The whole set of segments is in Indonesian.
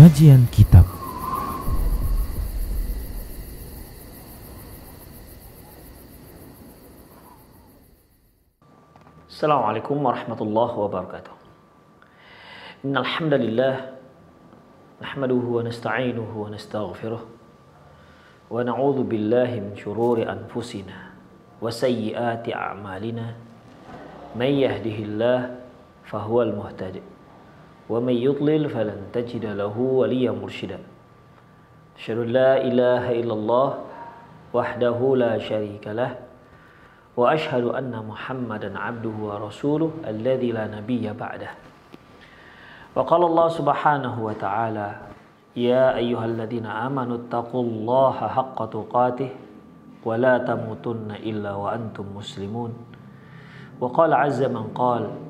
Kajian Kitab. Assalamualaikum warahmatullahi wabarakatuh. Innal hamdalillah nahmaduhu wa nasta'inuhu wa nastaghfiruh wa na'udzu billahi min shururi anfusina wa sayyiati a'malina. May yahdihillahu fahuwal muhtadi wa may yudlil falan tajida lahu waliyyan mursyida. Asyhadu an la ilaha illallah wahdahu la syarika lah wa ashhadu anna Muhammadan abduhu wa rasuluh alladzi la nabiyya ba'dah. Wa qala Allah subhanahu wa ta'ala, ya ayyuhalladzina amanu taqullaha haqqa tuqatih wa la tamutunna illa wa antum muslimun. Wa qala azza man qala,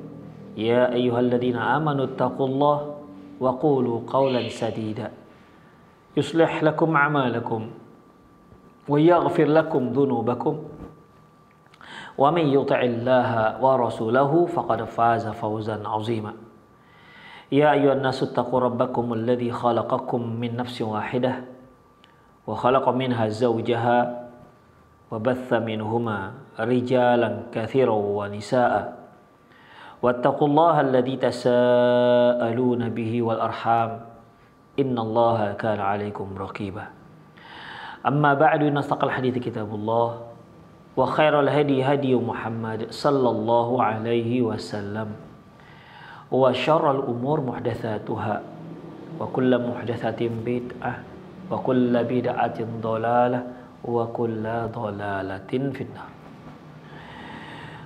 ya ayyuhalladzina amanu taqullaha wa qulu qawlan sadida yuslih lakum a'malakum wa yaghfir lakum dhunubakum wa man yuti'illaha wa rasulahu faqad faza fawzan 'azima. Ya ayyuhan nasu taqu rabbakum alladzi khalaqakum min nafsin wahidah wa khalaqa minha zawjaha wa batha minhuma rijalan katsiran wa nisaa'a wattaqullaha alladzi tasaaluna bihi wal arham innallaha kana 'alaikum raqiba. Amma ba'du, nastaqal hadithi kitabullah wa khairal hadi hadi Muhammad sallallahu alaihi wasallam wa syarrul umur muhdatsatuha wa kullu muhdatsatin bid'ah wa kullu bid'atin dhalalah wa kullu dhalalatin finnar.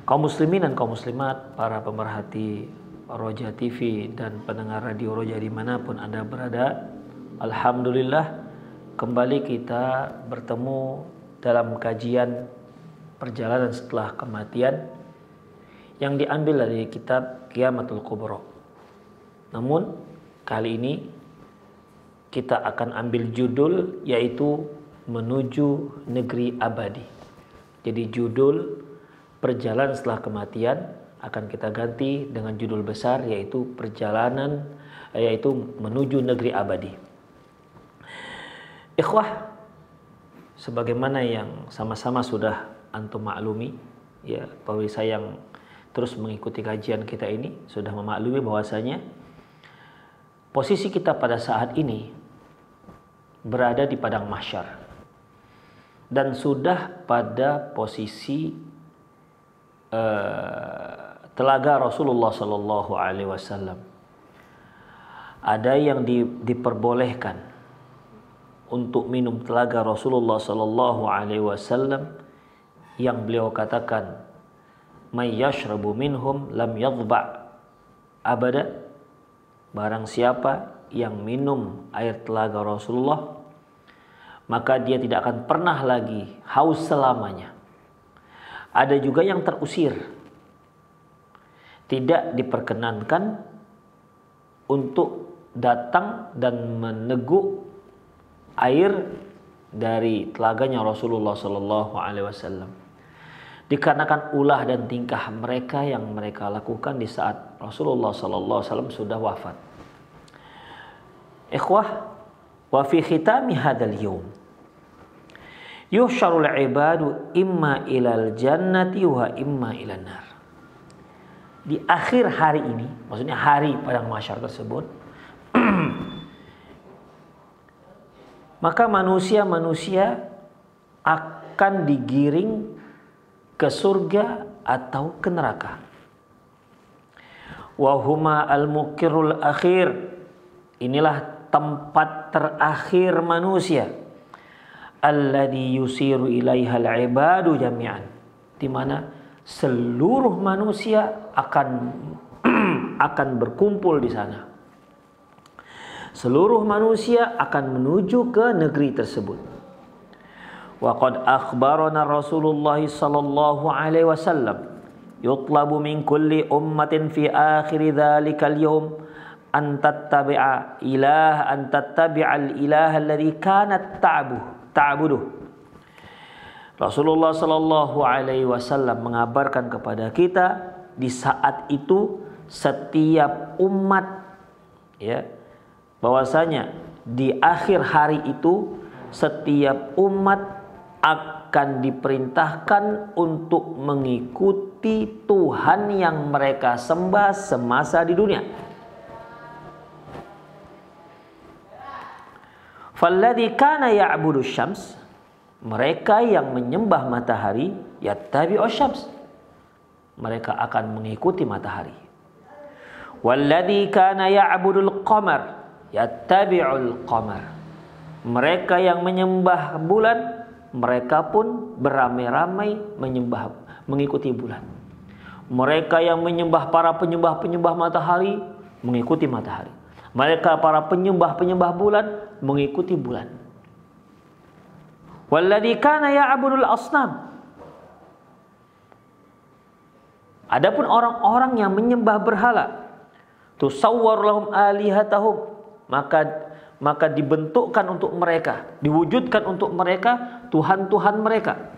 Kaum muslimin dan kaum muslimat, para pemerhati Roja TV dan pendengar radio Roja dimanapun Anda berada, alhamdulillah kembali kita bertemu dalam kajian perjalanan setelah kematian yang diambil dari kitab Qiyamatul Kubra. Namun kali ini kita akan ambil judul yaitu Menuju Negeri Abadi. Jadi judul perjalanan setelah kematian akan kita ganti dengan judul besar yaitu Menuju Negeri Abadi. Ikhwah, sebagaimana yang sama-sama sudah antum maklumi, ya, pemirsa yang terus mengikuti kajian kita ini sudah memaklumi bahwasanya posisi kita pada saat ini berada di padang mahsyar dan sudah pada posisi telaga Rasulullah Sallallahu Alaihi Wasallam. Ada yang diperbolehkan untuk minum telaga Rasulullah Sallallahu Alaihi Wasallam yang beliau katakan, may yashrabu minhum lam yadhba abada, barang siapa yang minum air telaga Rasulullah maka dia tidak akan pernah lagi haus selamanya. Ada juga yang terusir, tidak diperkenankan untuk datang dan meneguk air dari telaganya Rasulullah Sallallahu Alaihi Wasallam, dikarenakan ulah dan tingkah mereka yang mereka lakukan di saat Rasulullah Sallallahu Alaihi Wasallam sudah wafat. Ikhwah, wa fi khitami hadzal yaum yuhsyarul ibadu imma ilal jannati wa imma ilan nar. Di akhir hari ini, maksudnya hari padang mahsyar tersebut, maka manusia-manusia akan digiring ke surga atau ke neraka. Wa huma al-muqirrul akhir. Inilah tempat terakhir manusia. Alladhi yusiru ilaihal ibadu jami'an. Di mana seluruh manusia akan berkumpul di sana. Seluruh manusia akan menuju ke negeri tersebut. Wa qad akhbarana Rasulullah sallallahu alaihi wasallam yutlabu min kulli ummatin fi akhir dzalikal yawm an tattabi'a al ilaha alladhi kanat ta'buduh. Rasulullah sallallahu alaihi wasallam mengabarkan kepada kita di saat itu setiap umat, ya, bahwasanya di akhir hari itu setiap umat akan diperintahkan untuk mengikuti Tuhan yang mereka sembah semasa di dunia. Falladzi kana ya'budu syams, mereka yang menyembah matahari, yattabi'u syams, mereka akan mengikuti matahari. Walladzi kana ya'budul qamar, yattabi'ul qamar, mereka yang menyembah bulan, mereka pun beramai-ramai mengikuti bulan. Mereka yang menyembah para penyembah matahari mengikuti matahari. Mereka para penyembah bulan mengikuti bulan. Walladzi kana ya'budul asnam, adapun orang-orang yang menyembah berhala, tusawwar lahum alihatahum, maka dibentukkan untuk mereka, diwujudkan untuk mereka Tuhan-Tuhan mereka.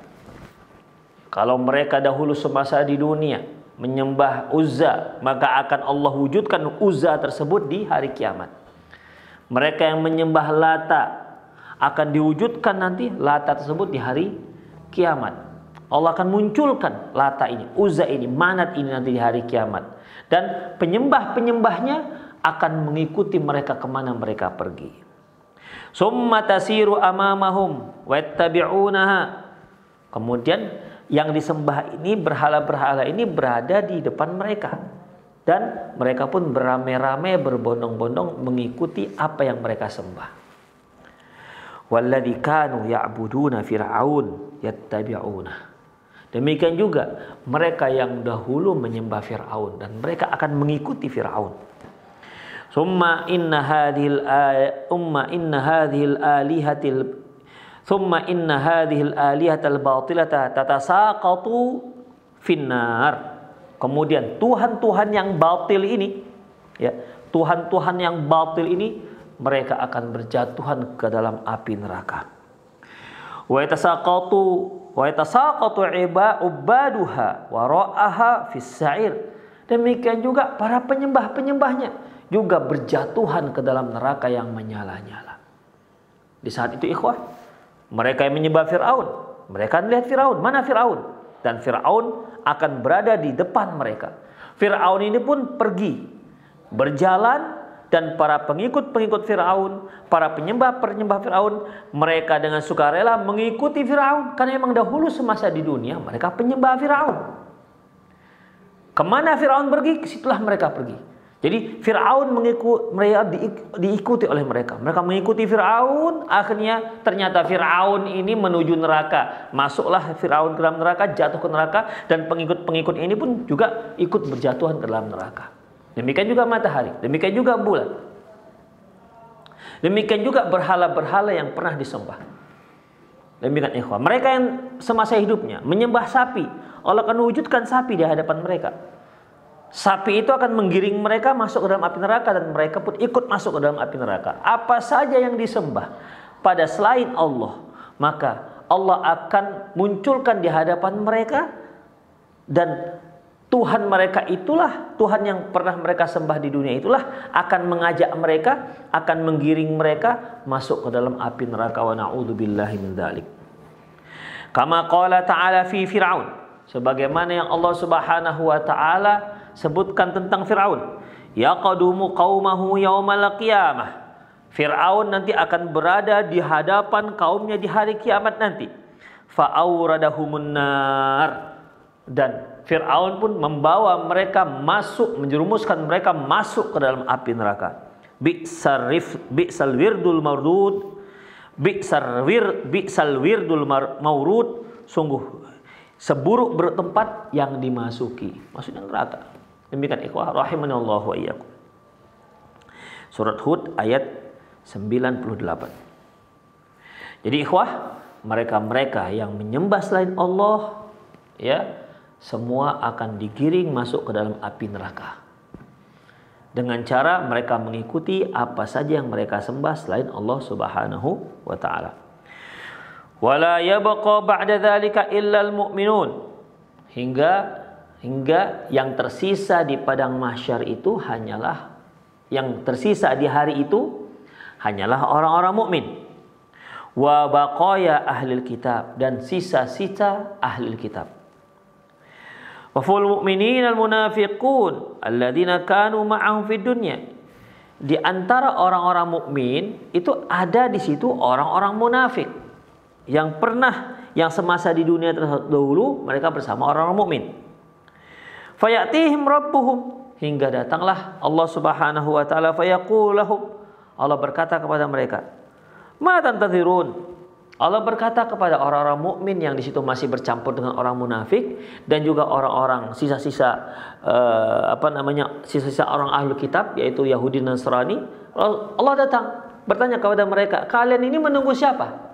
Kalau mereka dahulu semasa di dunia menyembah Uzza, maka akan Allah wujudkan Uzza tersebut di hari kiamat. Mereka yang menyembah Lata, akan diwujudkan nanti Lata tersebut di hari kiamat. Allah akan munculkan Lata ini, Uzza ini, Manat ini nanti di hari kiamat. Dan penyembah-penyembahnya akan mengikuti mereka kemana mereka pergi. Summa tasiru amamahum wattabi'unaha, kemudian yang disembah ini, berhala-berhala ini berada di depan mereka, dan mereka pun beramai-ramai berbondong-bondong mengikuti apa yang mereka sembah. Walladzi kanu ya'buduna fir'aun yattabi'una, demikian juga mereka yang dahulu menyembah Fir'aun dan mereka akan mengikuti Fir'aun. Summa inna hadhil alihatal batilata tatasaqatu finnar, kemudian Tuhan-Tuhan yang batil ini, ya, Tuhan-Tuhan yang batil ini mereka akan berjatuhan ke dalam api neraka. Wa yatasaqatu ibaduha wara'aha fis sa'ir, demikian juga para penyembah-penyembahnya juga berjatuhan ke dalam neraka yang menyala-nyala. Di saat itu ikhwah, mereka yang menyembah Fir'aun, mereka melihat Fir'aun, mana Fir'aun? Dan Fir'aun akan berada di depan mereka. Fir'aun ini pun pergi, berjalan, dan para pengikut-pengikut Fir'aun, para penyembah-penyembah Fir'aun, mereka dengan sukarela mengikuti Fir'aun. Karena memang dahulu semasa di dunia mereka penyembah Fir'aun. Kemana Fir'aun pergi, kesitulah mereka pergi. Jadi Fir'aun diikuti oleh mereka. Mereka mengikuti Fir'aun, akhirnya ternyata Fir'aun ini menuju neraka. Masuklah Fir'aun ke dalam neraka, jatuh ke neraka, dan pengikut-pengikut ini pun juga ikut berjatuhan ke dalam neraka. Demikian juga matahari, demikian juga bulan. Demikian juga berhala-berhala yang pernah disembah. Demikian ikhwah. Mereka yang semasa hidupnya menyembah sapi, Allah akan wujudkan sapi di hadapan mereka. Sapi itu akan menggiring mereka masuk ke dalam api neraka, dan mereka pun ikut masuk ke dalam api neraka. Apa saja yang disembah pada selain Allah, maka Allah akan munculkan di hadapan mereka, dan Tuhan mereka itulah, Tuhan yang pernah mereka sembah di dunia itulah akan mengajak mereka, akan menggiring mereka masuk ke dalam api neraka. Wa na'udzubillahi min dzalik. Kama qala ta'ala fi Fir'aun, sebagaimana yang Allah Subhanahu wa taala sebutkan tentang Fir'aun. Yaqadumu qaumahu yaumal qiyamah, Fir'aun nanti akan berada di hadapan kaumnya di hari kiamat nanti. Fa'auradahumun nar, dan Fir'aun pun membawa mereka masuk, menjerumuskan mereka masuk ke dalam api neraka. Bi'sal wirdul maurud, sungguh seburuk bertempat yang dimasuki, maksudnya neraka. Demikian ikhwah rahimanallahu wa iyyakum. Surat Hud ayat 98. Jadi ikhwah, mereka-mereka yang menyembah selain Allah, ya, semua akan digiring masuk ke dalam api neraka. Dengan cara mereka mengikuti apa saja yang mereka sembah selain Allah Subhanahu wa taala. Wala yabqa ba'da dzalika illal mu'minun, hingga yang tersisa di padang mahsyar itu hanyalah, yang tersisa di hari itu hanyalah orang-orang mukmin. Wa baqaya ahlil kitab, dan sisa-sisa ahlil kitab. Wa ful mu'minina al-munafiqun alladzina kanu ma'ahum fid dunya. Di antara orang-orang mukmin itu ada di situ orang-orang munafik yang semasa di dunia terdahulu mereka bersama orang-orang mukmin. Fayatihim rabbuhum, hingga datanglah Allah Subhanahu wa taala, fayaqul lahum, Allah berkata kepada mereka, ma tantazirun. Allah berkata kepada orang-orang mukmin yang di situ masih bercampur dengan orang munafik dan juga orang-orang sisa-sisa sisa-sisa orang ahlul kitab, yaitu Yahudi dan Nasrani. Allah datang bertanya kepada mereka, kalian ini menunggu siapa?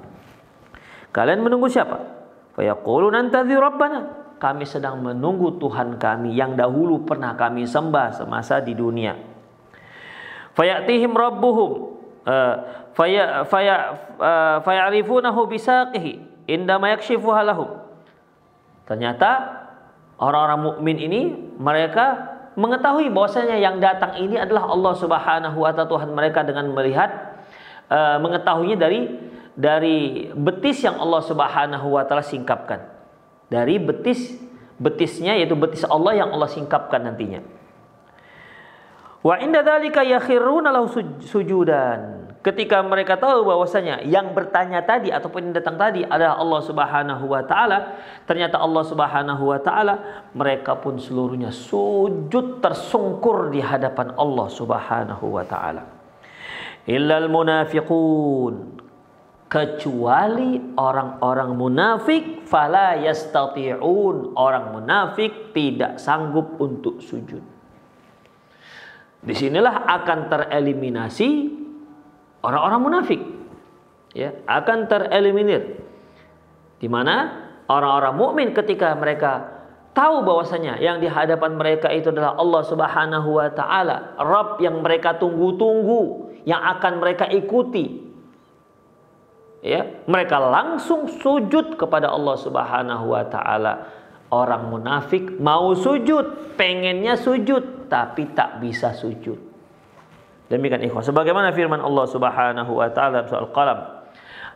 Kalian menunggu siapa? Fayaqulun nantazir rabbana, kami sedang menunggu Tuhan kami yang dahulu pernah kami sembah semasa di dunia. Fayatihim rabbuhum fayarifunahu bisaqihi indama yakshifuha lahum. Ternyata orang-orang mukmin ini mereka mengetahui bahwasanya yang datang ini adalah Allah Subhanahu wa taala, Tuhan mereka, dengan melihat mengetahuinya dari betis yang Allah Subhanahu wa taala singkapkan. Dari betisnya, yaitu betis Allah yang Allah singkapkan nantinya. Wa inda dzalika yakhiruna lahu sujudan. Ketika mereka tahu bahwasanya yang bertanya tadi ataupun yang datang tadi adalah Allah Subhanahu wa taala, ternyata Allah Subhanahu wa taala, mereka pun seluruhnya sujud tersungkur di hadapan Allah Subhanahu wa taala. Illal munafiqun, kecuali orang-orang munafik, fala yastati'un, orang munafik tidak sanggup untuk sujud. Disinilah akan tereliminasi orang-orang munafik, ya, akan tereliminir. Di mana orang-orang mukmin ketika mereka tahu bahwasanya yang di hadapan mereka itu adalah Allah Subhanahu wa taala, Rabb yang mereka tunggu-tunggu, yang akan mereka ikuti. Ya, mereka langsung sujud kepada Allah Subhanahu wa taala. Orang munafik mau sujud, pengennya sujud, tapi tak bisa sujud. Demikian ikhwan, sebagaimana firman Allah Subhanahu wa taala dalam Al-Qalam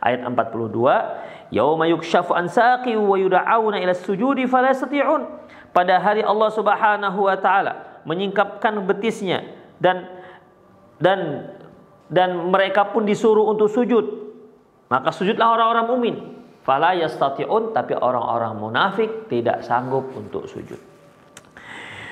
ayat 42, yauma yukshafu an saqi wa yud'auna ila sujudi fala yastati'un. Pada hari Allah Subhanahu wa taala menyingkapkan betisnya dan mereka pun disuruh untuk sujud. Maka sujudlah orang-orang mukmin. Fala yastati'un, tapi orang-orang munafik tidak sanggup untuk sujud.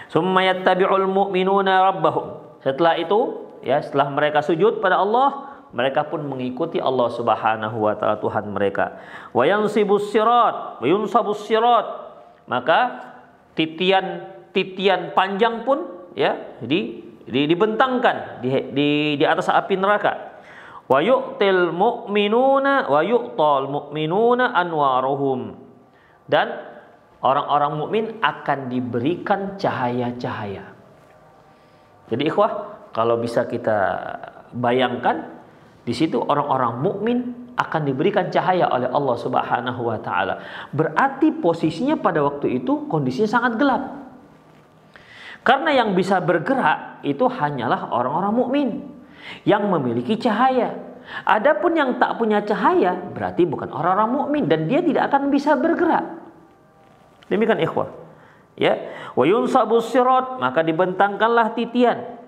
Summa yattabi'ul mu'minuna rabbahum. Setelah itu, ya, setelah mereka sujud pada Allah, mereka pun mengikuti Allah Subhanahu wa taala, Tuhan mereka. Wa yansibus sirat, wa yunsabus sirat. Maka titian panjang pun, ya, dibentangkan di atas api neraka. Wa yu'tal mu'minuna anwaruhum, dan orang-orang mukmin akan diberikan cahaya-cahaya. Jadi ikhwah, kalau bisa kita bayangkan, di situ orang-orang mukmin akan diberikan cahaya oleh Allah Subhanahu wa taala. Berarti posisinya pada waktu itu kondisinya sangat gelap. Karena yang bisa bergerak itu hanyalah orang-orang mukmin yang memiliki cahaya. Adapun yang tak punya cahaya berarti bukan orang-orang mukmin dan dia tidak akan bisa bergerak. Demikian ikhwah. Ya, wa yunsabus sirat, maka dibentangkanlah titian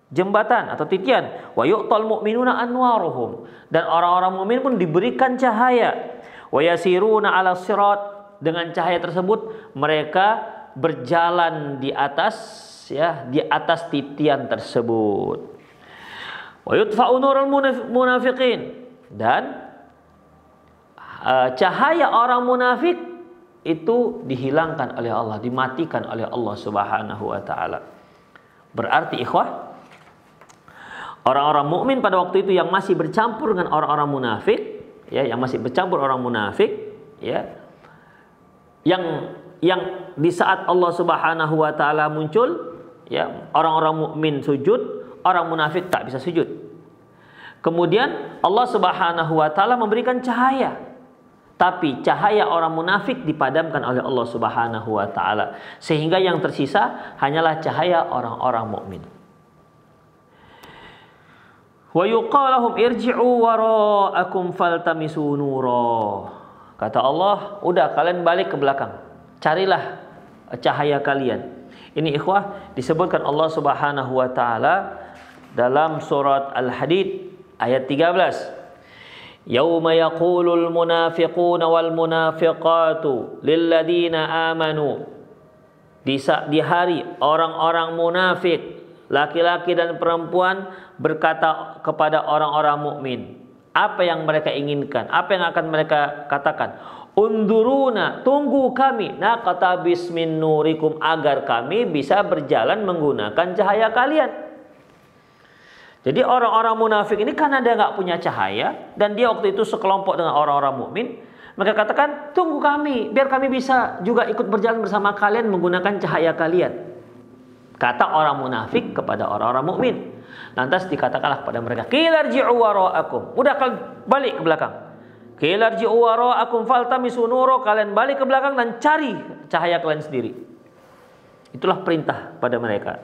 jembatan atau titian. Wa yu'tal mu'minuna anwaruhum, dan orang-orang mukmin pun diberikan cahaya. Wa yasiruna 'ala sirat, dengan cahaya tersebut mereka berjalan di atas, ya, di atas titian tersebut. Wa yudfa'u nurul munafiqin, dan cahaya orang munafik itu dihilangkan oleh Allah, dimatikan oleh Allah Subhanahu wa taala. Berarti ikhwah, orang-orang mukmin pada waktu itu yang masih bercampur dengan orang-orang munafik, ya, yang masih bercampur orang munafik, ya, yang di saat Allah Subhanahu wa taala muncul, ya, orang-orang mukmin sujud, orang munafik tak bisa sujud. Kemudian Allah Subhanahu wa taala memberikan cahaya, tapi cahaya orang munafik dipadamkan oleh Allah Subhanahu wa taala, sehingga yang tersisa hanyalah cahaya orang-orang mukmin. Wa yuqalahum irji'u wara'akum faltamisu nura. Kata Allah, udah kalian balik ke belakang. Carilah cahaya kalian. Ini ikhwah disebutkan Allah Subhanahu wa taala dalam surat Al-Hadid ayat 13. Yauma yaqulul munafiquna wal munafiqatu lilladzina amanu. Di hari orang-orang munafik, laki-laki dan perempuan berkata kepada orang-orang mukmin, apa yang mereka inginkan, apa yang akan mereka katakan? Unduruna, tunggu kami, naqata bismin nurikum, agar kami bisa berjalan menggunakan cahaya kalian. Jadi orang-orang munafik ini karena dia nggak punya cahaya dan dia waktu itu sekelompok dengan orang-orang mukmin, mereka katakan tunggu kami, biar kami bisa juga ikut berjalan bersama kalian menggunakan cahaya kalian. Kata orang munafik kepada orang-orang mukmin. Lantas dikatakanlah kepada mereka, "Qilarji'u wara'akum." Udah kalian balik ke belakang. "Qilarji'u wara'akum faltamisu nura." Kalian balik ke belakang dan cari cahaya kalian sendiri. Itulah perintah pada mereka.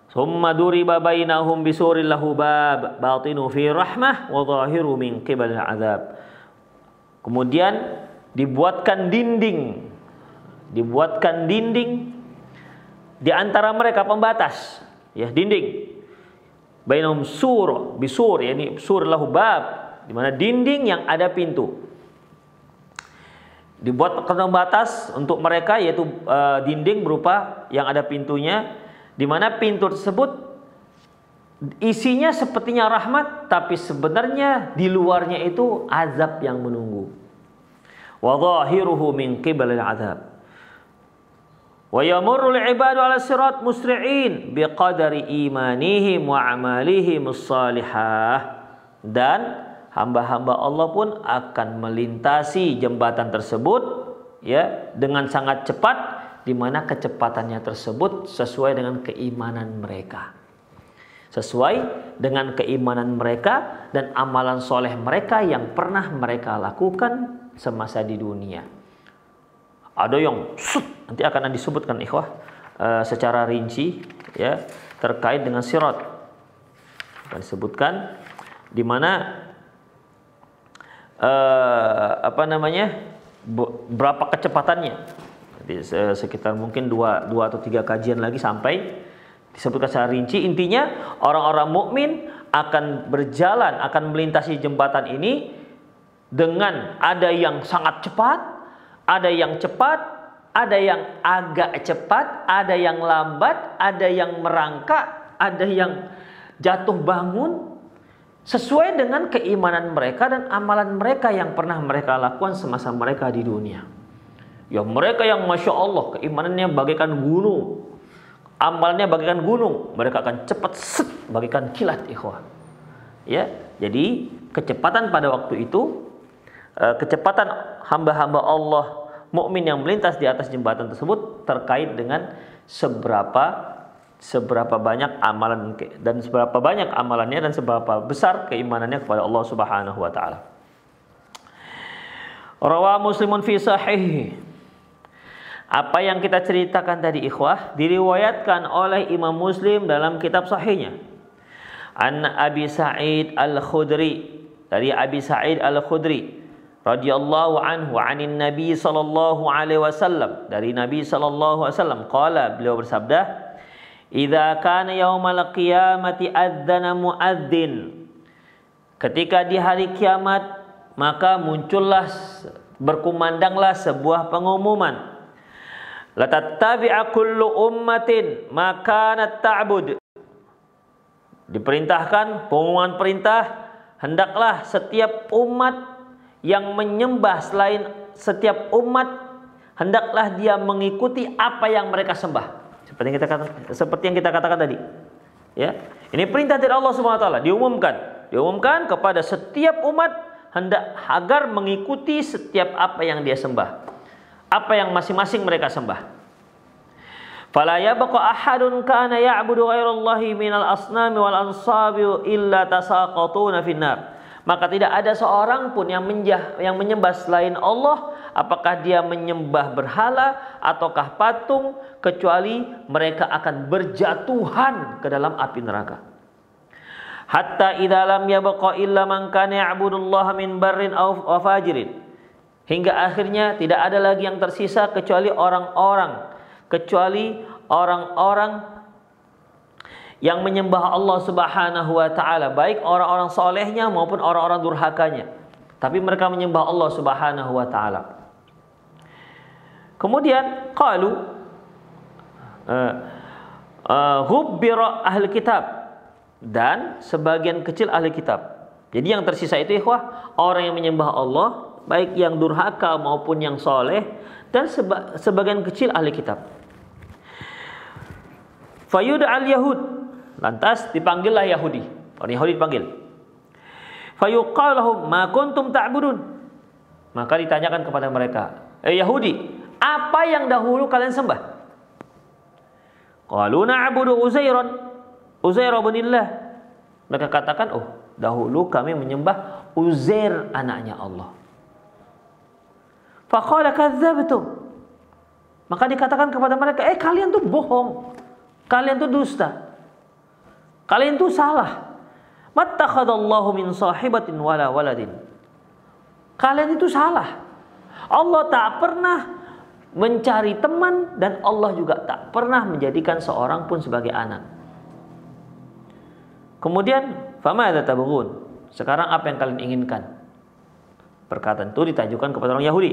Summa duriba bainahum bisurin lahu bab batinu fi rahmah wa zahiru min qibalil azab. Kemudian dibuatkan dinding di antara mereka, pembatas, ya, dinding. Bainahum sur, bisur, yakni sur lahu bab, di mana dinding yang ada pintu. Dibuat pembatas untuk mereka, yaitu dinding berupa yang ada pintunya, di mana pintu tersebut isinya sepertinya rahmat, tapi sebenarnya di luarnya itu azab yang menunggu. Wa zahiruhu min qibalil azab. Wa yamurrul ibadu ala sirat musri'in biqadari imanihim wa amalihim as-salihah. Dan hamba-hamba Allah pun akan melintasi jembatan tersebut, ya, dengan sangat cepat, di mana kecepatannya tersebut sesuai dengan keimanan mereka. Sesuai dengan keimanan mereka dan amalan soleh mereka yang pernah mereka lakukan semasa di dunia. Ada yang nanti akan disebutkan ikhwah secara rinci, ya, terkait dengan sirat. Akan disebutkan di mana berapa kecepatannya. Jadi, sekitar mungkin 2 atau 3 kajian lagi sampai disebutkan secara rinci. Intinya orang-orang mukmin akan berjalan, akan melintasi jembatan ini dengan ada yang sangat cepat, ada yang cepat, ada yang agak cepat, ada yang lambat, ada yang merangkak, ada yang jatuh bangun, sesuai dengan keimanan mereka dan amalan mereka yang pernah mereka lakukan semasa mereka di dunia. Ya, mereka yang Masya Allah keimanannya bagaikan gunung, amalnya bagaikan gunung, mereka akan cepat bagaikan kilat, ikhwah. Ya, jadi kecepatan pada waktu itu, kecepatan hamba-hamba Allah mukmin yang melintas di atas jembatan tersebut terkait dengan seberapa banyak amalan dan seberapa banyak amalannya dan seberapa besar keimanannya kepada Allah Subhanahu wa taala. Rawa Muslimun fi sahih. Apa yang kita ceritakan tadi, ikhwah, diriwayatkan oleh Imam Muslim dalam kitab sahihnya. An Abi Sa'id Al-Khudri, dari Abi Sa'id Al-Khudri radhiyallahu anhu, anin Nabi sallallahu alaihi wasallam, dari Nabi sallallahu alaihi wasallam, qala, beliau bersabda, idza kana yaumal qiyamati adzana muadzin. Ketika di hari kiamat, maka muncullah, berkumandanglah sebuah pengumuman. La tattabi'a kullu ummatin ma kanat ta'bud. Diperintahkan, pengumuman perintah, hendaklah setiap umat yang menyembah selain setiap umat, hendaklah dia mengikuti apa yang mereka sembah. Seperti yang kita katakan tadi. Ya, ini perintah dari Allah Subhanahu wa taala, diumumkan kepada setiap umat hendak agar mengikuti setiap apa yang dia sembah, apa yang masing-masing mereka sembah. Fala yabqa ahadun kana ya'budu ghairallahi minal asnami wal ansabi illa tasaqatuna finnar. Maka tidak ada seorang pun yang menyembah selain Allah, apakah dia menyembah berhala ataukah patung, kecuali mereka akan berjatuhan ke dalam api neraka. Hatta idza lam yabqa illa man kana ya'budullaha min barrin aw fajirin. Hingga akhirnya tidak ada lagi yang tersisa kecuali orang-orang yang menyembah Allah Subhanahu wa taala, baik orang-orang solehnya maupun orang-orang durhakanya. Tapi mereka menyembah Allah Subhanahu wa taala. Kemudian qalu hubbira ahli kitab, dan sebagian kecil ahli kitab. Jadi yang tersisa itu ikhwah, orang yang menyembah Allah, baik yang durhaka maupun yang soleh, dan sebagian kecil ahli kitab. Fayud'al yahud, lantas dipanggillah Yahudi. Orang Yahudi dipanggil. Fayuqal lahum ma kuntum ta'budun. Maka ditanyakan kepada mereka, Yahudi, apa yang dahulu kalian sembah? Qalu na'budu Uzair binillah. Mereka katakan, dahulu kami menyembah Uzair, anaknya Allah. Faqala kadzdzabtum. Maka dikatakan kepada mereka, kalian tuh bohong. Kalian tuh dusta. Kalian tuh salah. Mattakhadallahu min sahibatin wala waladin. Kalian itu salah. Allah tak pernah mencari teman, dan Allah juga tak pernah menjadikan seorang pun sebagai anak. Kemudian, famadza tabghun? Sekarang apa yang kalian inginkan? Perkataan itu ditajukan kepada orang Yahudi.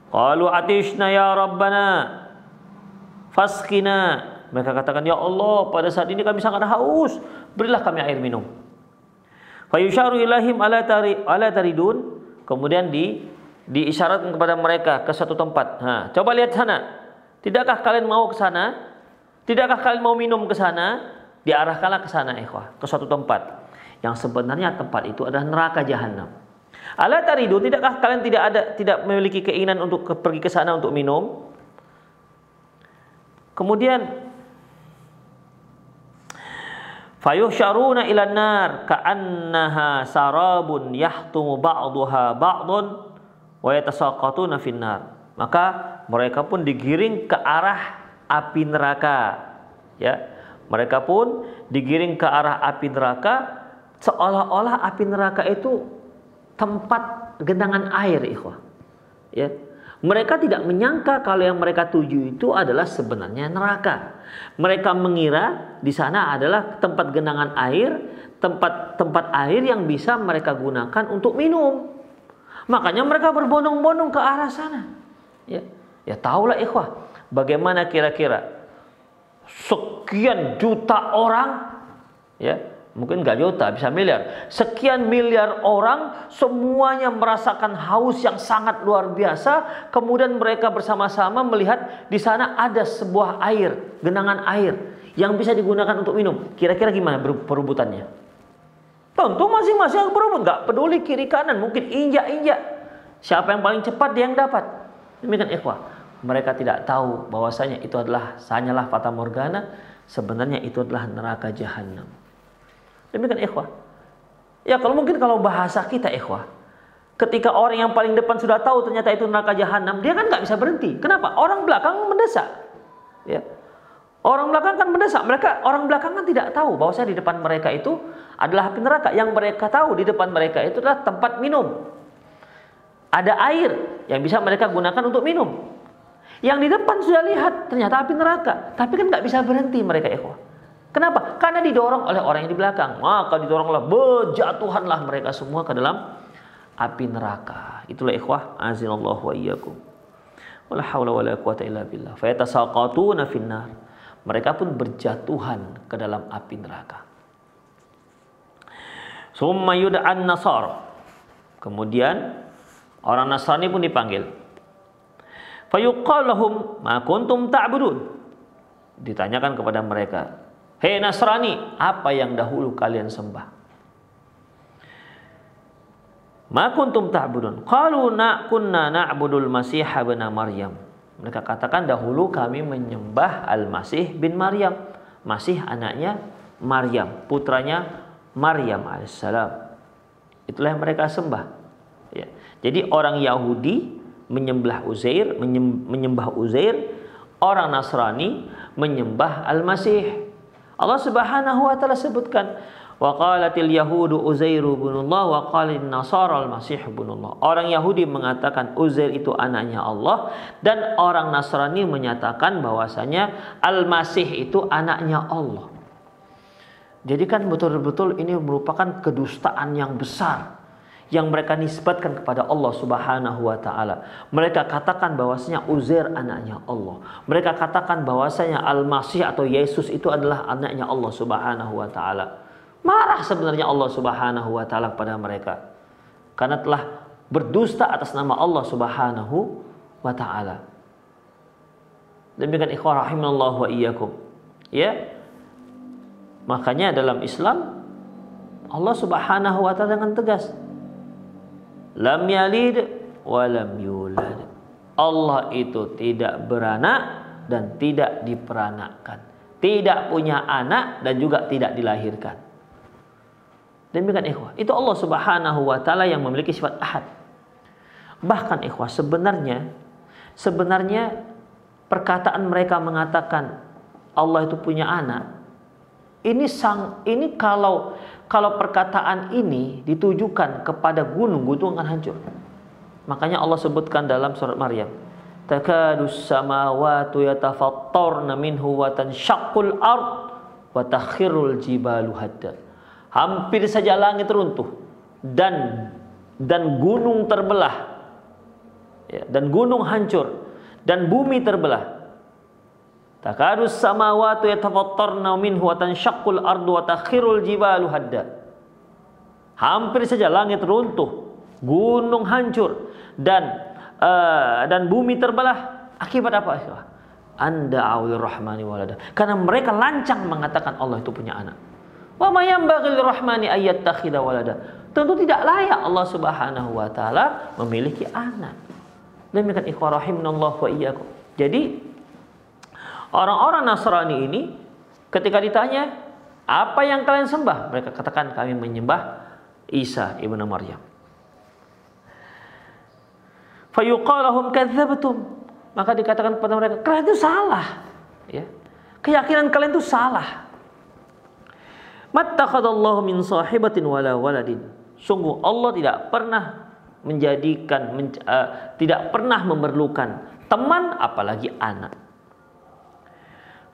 Qalu atishna ya rabbana fasqina. Mereka katakan, ya Allah, pada saat ini kami sangat haus, berilah kami air minum. Fayusharu ilahim ala taridun. Kemudian diisyaratkan kepada mereka ke suatu tempat. Coba lihat sana. Tidakkah kalian mau ke sana? Tidakkah kalian mau minum ke sana? Diarahkanlah ke sana, ikhwah, ke suatu tempat yang sebenarnya tempat itu adalah neraka jahanam. Ala taridun, tidakkah kalian tidak memiliki keinginan untuk pergi ke sana untuk minum? Kemudian fayuhsyaruna ilan nar ka'annaha sarabun yahtumu ba'daha ba'dun wa yatasaqatuna finnar. Maka mereka pun digiring ke arah api neraka, ya. Mereka pun digiring ke arah api neraka, seolah-olah api neraka itu tempat genangan air, ikhwah. Ya. Mereka tidak menyangka kalau yang mereka tuju itu adalah sebenarnya neraka. Mereka mengira di sana adalah tempat genangan air, tempat air yang bisa mereka gunakan untuk minum. Makanya mereka berbondong-bondong ke arah sana. Ya tahulah, ikhwah, bagaimana kira-kira sekian juta orang, ya mungkin gak juta, bisa miliar, sekian miliar orang semuanya merasakan haus yang sangat luar biasa. Kemudian mereka bersama-sama melihat di sana ada sebuah air, genangan air yang bisa digunakan untuk minum. Kira-kira gimana perebutannya? Tentu masing-masing berebut, gak peduli kiri kanan, mungkin injak-injak. Siapa yang paling cepat dia yang dapat. Demikian, ikhwah. Mereka tidak tahu bahwasanya itu adalah hanyalah fata morgana, sebenarnya itu adalah neraka jahanam. Demikian, ikhwah. Ya kalau bahasa kita, ikhwah, ketika orang yang paling depan sudah tahu ternyata itu neraka jahanam, dia kan nggak bisa berhenti. Kenapa? Orang belakang mendesak. Ya. Orang belakang kan mendesak. Orang belakang kan tidak tahu bahwasanya di depan mereka itu adalah api neraka. Yang mereka tahu di depan mereka itu adalah tempat minum. Ada air yang bisa mereka gunakan untuk minum. Yang di depan sudah lihat ternyata api neraka, tapi kan nggak bisa berhenti mereka, ikhwah. Kenapa? Karena didorong oleh orang yang di belakang. Maka didoronglah, berjatuhanlah mereka semua ke dalam api neraka. Itulah, ikhwah, azinallahu wa iyyakum. Wala haula wala quwata illa billah. Fayatasaqatuna finnar. Mereka pun berjatuhan ke dalam api neraka. Summa yud'an nasar. Kemudian orang Nasrani pun dipanggil. Fayuqal lahum ma kuntum ta'budun. Ditanyakan kepada mereka, hei Nasrani, apa yang dahulu kalian sembah? Ma kuntum ta'budun. Qalu kunna na'budul Masih ibn Maryam. Mereka katakan, dahulu kami menyembah Al-Masih bin Maryam. Masih anaknya Maryam, putranya Maryam alaihissalam. Itulah yang mereka sembah. Ya. Jadi orang Yahudi menyembah Uzair, orang Nasrani menyembah Al-Masih. Allah Subhanahu wa taala sebutkan, Wa qalatil yahudu Uzairu ibnullah wa qalin nasara al-masih ibnullah. Orang Yahudi mengatakan Uzair itu anaknya Allah, dan orang Nasrani menyatakan bahwasanya Al-Masih itu anaknya Allah. Jadi kan betul-betul ini merupakan kedustaan yang besar yang mereka nisbatkan kepada Allah Subhanahu wa taala. Mereka katakan bahwasanya Uzair anaknya Allah. Mereka katakan bahwasanya Al-Masih atau Yesus itu adalah anaknya Allah Subhanahu wa taala. Marah sebenarnya Allah Subhanahu wa taala kepada mereka karena telah berdusta atas nama Allah Subhanahu wa taala. Demikian ikhwah rahimanallahu wa iyyakum. Ya. Makanya dalam Islam Allah Subhanahu wa taala dengan tegas, lam yalid wa lam yulad. Allah itu tidak beranak dan tidak diperanakkan, tidak punya anak dan juga tidak dilahirkan. Demikian ikhwah, itu Allah Subhanahu wa taala yang memiliki sifat ahad. Bahkan ikhwah, sebenarnya perkataan mereka mengatakan Allah itu punya anak, ini kalau perkataan ini ditujukan kepada gunung akan hancur. Makanya Allah sebutkan dalam surat Maryam, takadus samawati yatafattarna minhu wa tanshaqqul ard wa takhirul jibalu hadda. Hampir saja langit runtuh dan gunung terbelah, ya, dan gunung hancur dan bumi terbelah. Takadus samawati yatafattarna minhu wa tanshaqqul ardu wa takhirul jibalu hadda. Hampir saja langit runtuh, gunung hancur dan bumi terbelah. Akibat apa? Anda'u lirrahmani walada. Karena mereka lancang mengatakan Allah itu punya anak. Wa ma yanbaghi lirrahmani ayyattakhidha walada. Tentu tidak layak Allah Subhanahu wa taala memiliki anak. Demikian ikhwah rahimanallahu wa iyyakum. Jadi orang-orang Nasrani ini ketika ditanya, apa yang kalian sembah? Mereka katakan, kami menyembah Isa ibnu Maryam. Fayuqalahum kadzdzabtum. Maka dikatakan kepada mereka, kalian itu salah. Ya. Keyakinan kalian itu salah. Mattakhadallahu min sahibatin wala waladin. Sungguh Allah tidak pernah tidak pernah memerlukan teman apalagi anak.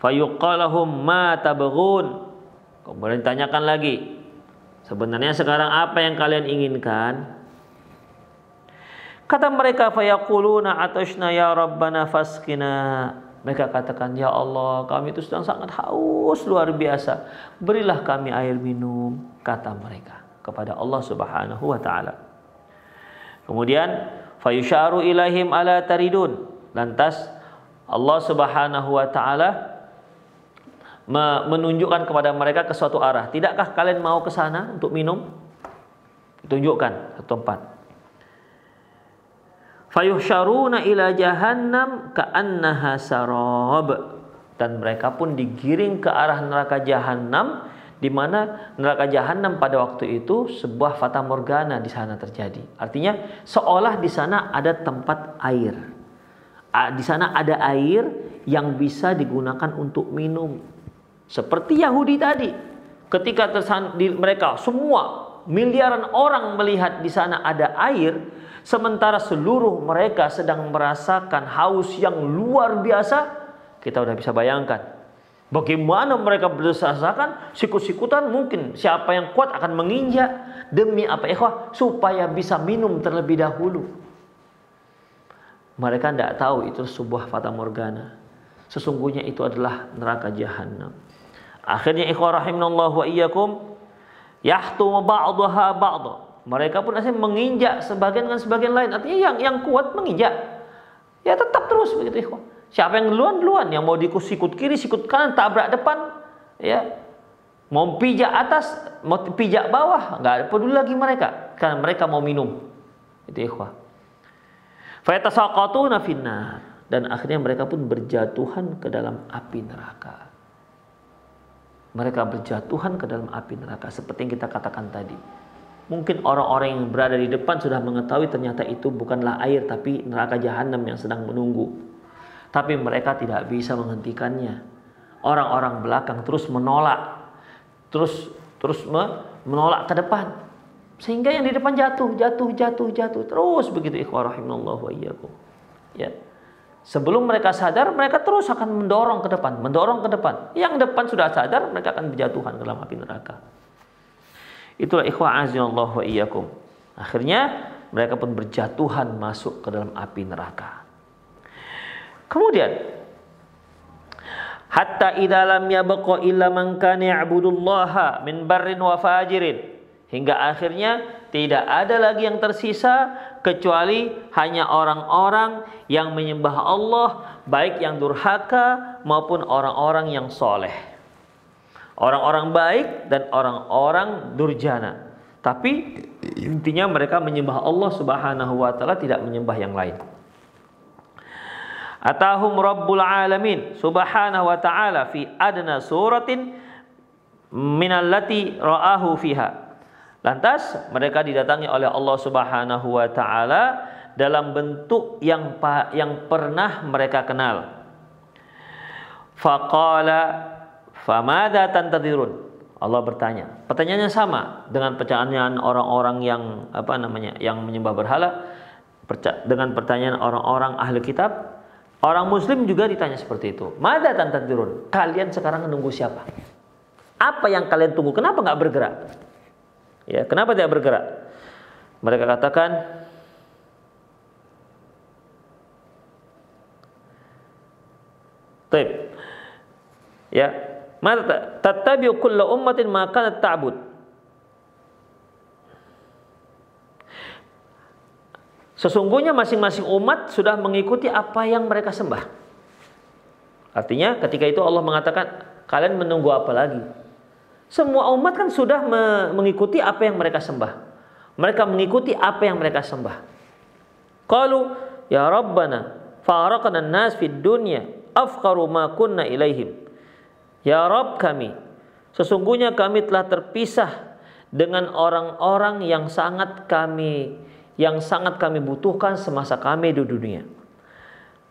Fayuqalahum ma tabghun. Kemudian ditanyakan lagi, sebenarnya sekarang apa yang kalian inginkan? Kata mereka, fayaquluna atashna ya rabbana faskina. Mereka katakan, ya Allah, kami itu sedang sangat haus luar biasa, berilah kami air minum, kata mereka kepada Allah Subhanahu wa taala. Kemudian fayusharu ilaihim ala taridun. Lantas Allah Subhanahu wa taala menunjukkan kepada mereka ke suatu arah. Tidakkah kalian mau ke sana untuk minum? Tunjukkan satu tempat. Fayuhsyaruna ila jahannam ka'annaha sarab. Dan mereka pun digiring ke arah neraka jahanam, di mana neraka jahanam pada waktu itu sebuah fata morgana di sana terjadi. Artinya seolah di sana ada tempat air. Di sana ada air yang bisa digunakan untuk minum. Seperti Yahudi tadi, ketika mereka semua miliaran orang melihat di sana ada air, sementara seluruh mereka sedang merasakan haus yang luar biasa. Kita udah bisa bayangkan bagaimana mereka berdasarkan sikut-sikutan, mungkin siapa yang kuat akan menginjak demi apa ikhwah, supaya bisa minum terlebih dahulu. Mereka tidak tahu itu sebuah fata morgana. Sesungguhnya itu adalah neraka jahanam. Akhirnya ikhwah rahimanallahu wa iyyakum, yahtumu ba'daha ba'dha. Mereka pun akhirnya menginjak sebagian dengan sebagian lain. Artinya yang kuat menginjak. Ya tetap terus begitu ikhwah. Siapa yang duluan, yang mau sikut kiri, sikut kanan, tabrak depan, ya. Mau pijak atas, mau pijak bawah, enggak peduli lagi mereka, karena mereka mau minum. Itu ikhwah. Fa yatasaqatuna finnar, dan akhirnya mereka pun berjatuhan ke dalam api neraka. Mereka berjatuhan ke dalam api neraka seperti yang kita katakan tadi. Mungkin orang-orang yang berada di depan sudah mengetahui ternyata itu bukanlah air tapi neraka jahanam yang sedang menunggu. Tapi mereka tidak bisa menghentikannya. Orang-orang belakang terus menolak, terus terus menolak ke depan, sehingga yang di depan jatuh terus begitu. Ikhwah rahimanallah wa iyyakum. Ya. Sebelum mereka sadar, mereka terus akan mendorong ke depan. Yang depan sudah sadar, mereka akan berjatuhan ke dalam api neraka. Itulah ikhwah azanallah wa iyyakum. Akhirnya mereka pun berjatuhan masuk ke dalam api neraka. Kemudian hatta idza lam yabqa illa man kana ya'budullaha min barrin wa fajirin, hingga akhirnya tidak ada lagi yang tersisa kecuali hanya orang-orang yang menyembah Allah, baik yang durhaka maupun orang-orang yang soleh. Orang-orang baik dan orang-orang durjana. Tapi intinya mereka menyembah Allah Subhanahu wa taala, tidak menyembah yang lain. Atahum Rabbul Alamin Subhanahu wa ta'ala fi adna suratin minallati ra'ahu fiha. Lantas mereka didatangi oleh Allah Subhanahu wa ta'ala dalam bentuk yang pernah mereka kenal. Faqala famada tantadirun. Allah bertanya. Pertanyaannya sama dengan pertanyaan orang-orang yang yang menyembah berhala, dengan pertanyaan orang-orang ahli kitab. Orang muslim juga ditanya seperti itu. Mada tantadirun? Kalian sekarang menunggu siapa? Apa yang kalian tunggu? Kenapa nggak bergerak? Ya, kenapa tidak bergerak? Mereka katakan, "Taib." Ya, mata tattabi'u kullu ummatin ma kanat ta'bud. Sesungguhnya masing-masing umat sudah mengikuti apa yang mereka sembah. Artinya ketika itu Allah mengatakan, kalian menunggu apa lagi? Semua umat kan sudah mengikuti apa yang mereka sembah. Mereka mengikuti apa yang mereka sembah. Qalu ya Rabbana faraqna an-nas fid dunya afqaru ma kunna ilaihim. Ya Rabb kami, sesungguhnya kami telah terpisah dengan orang-orang yang sangat kami butuhkan semasa kami di dunia.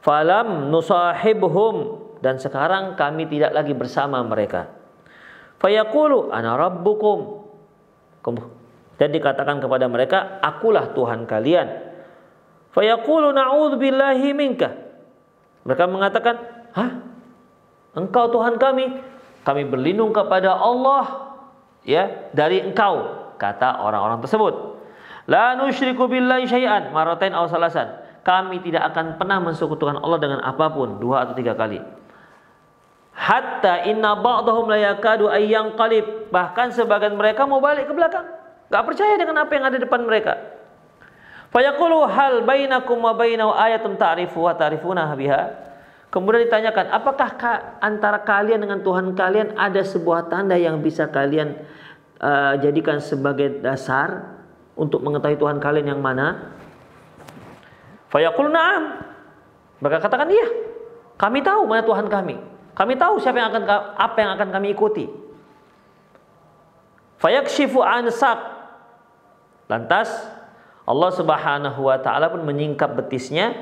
Falam nusahibhum, dan sekarang kami tidak lagi bersama mereka. Fayaqulu ana rabbukum, dan dikatakan kepada mereka, akulah Tuhan kalian. Fayaqulu na'udzu billahi minka, mereka mengatakan, engkau Tuhan kami berlindung kepada Allah ya dari engkau, kata orang-orang tersebut. La nusyriku billahi syai'an maratain aw salasan. Kami tidak akan pernah mensekutukan Allah dengan apapun 2 atau 3 kali. Hatta inna ba'dahum la yakadu ayyang qalib. Bahkan sebagian mereka mau balik ke belakang, enggak percaya dengan apa yang ada di depan mereka. Fayaqulu hal bainakum wa bainahu ayatun ta'rifu wa ta'rifuna biha. Kemudian ditanyakan, apakah antara kalian dengan Tuhan kalian ada sebuah tanda yang bisa kalian jadikan sebagai dasar untuk mengetahui Tuhan kalian yang mana? Fayaqul na'am. Mereka katakan, iya, kami tahu mana Tuhan kami. Kami tahu apa yang akan kami ikuti. Fayakshifu an saq. Lantas Allah Subhanahu wa taala pun menyingkap betisnya.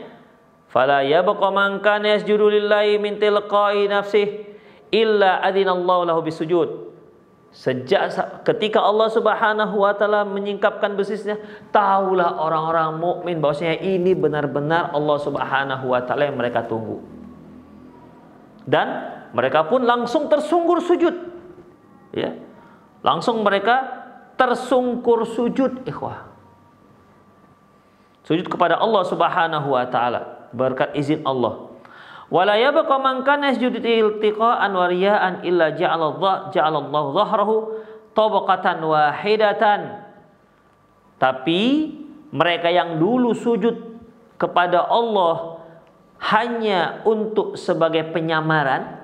Fala yabqa man kana yasjudu lillahi min tilqa'i nafsihi illa adinallahu lahu bisujud. Ketika Allah Subhanahu wa taala menyingkapkan betisnya, tahulah orang-orang mukmin bahwasanya ini benar-benar Allah Subhanahu wa taala yang mereka tunggu. Dan mereka pun langsung tersungkur sujud. Ya. Langsung mereka tersungkur sujud, ikhwah. Sujud kepada Allah Subhanahu wa taala berkat izin Allah. Wala yabqa man kana yasjudu iltiqa'an wa riya'an illa ja'alallahu dhahrahu tabaqatan wahidatan. Tapi mereka yang dulu sujud kepada Allah hanya untuk sebagai penyamaran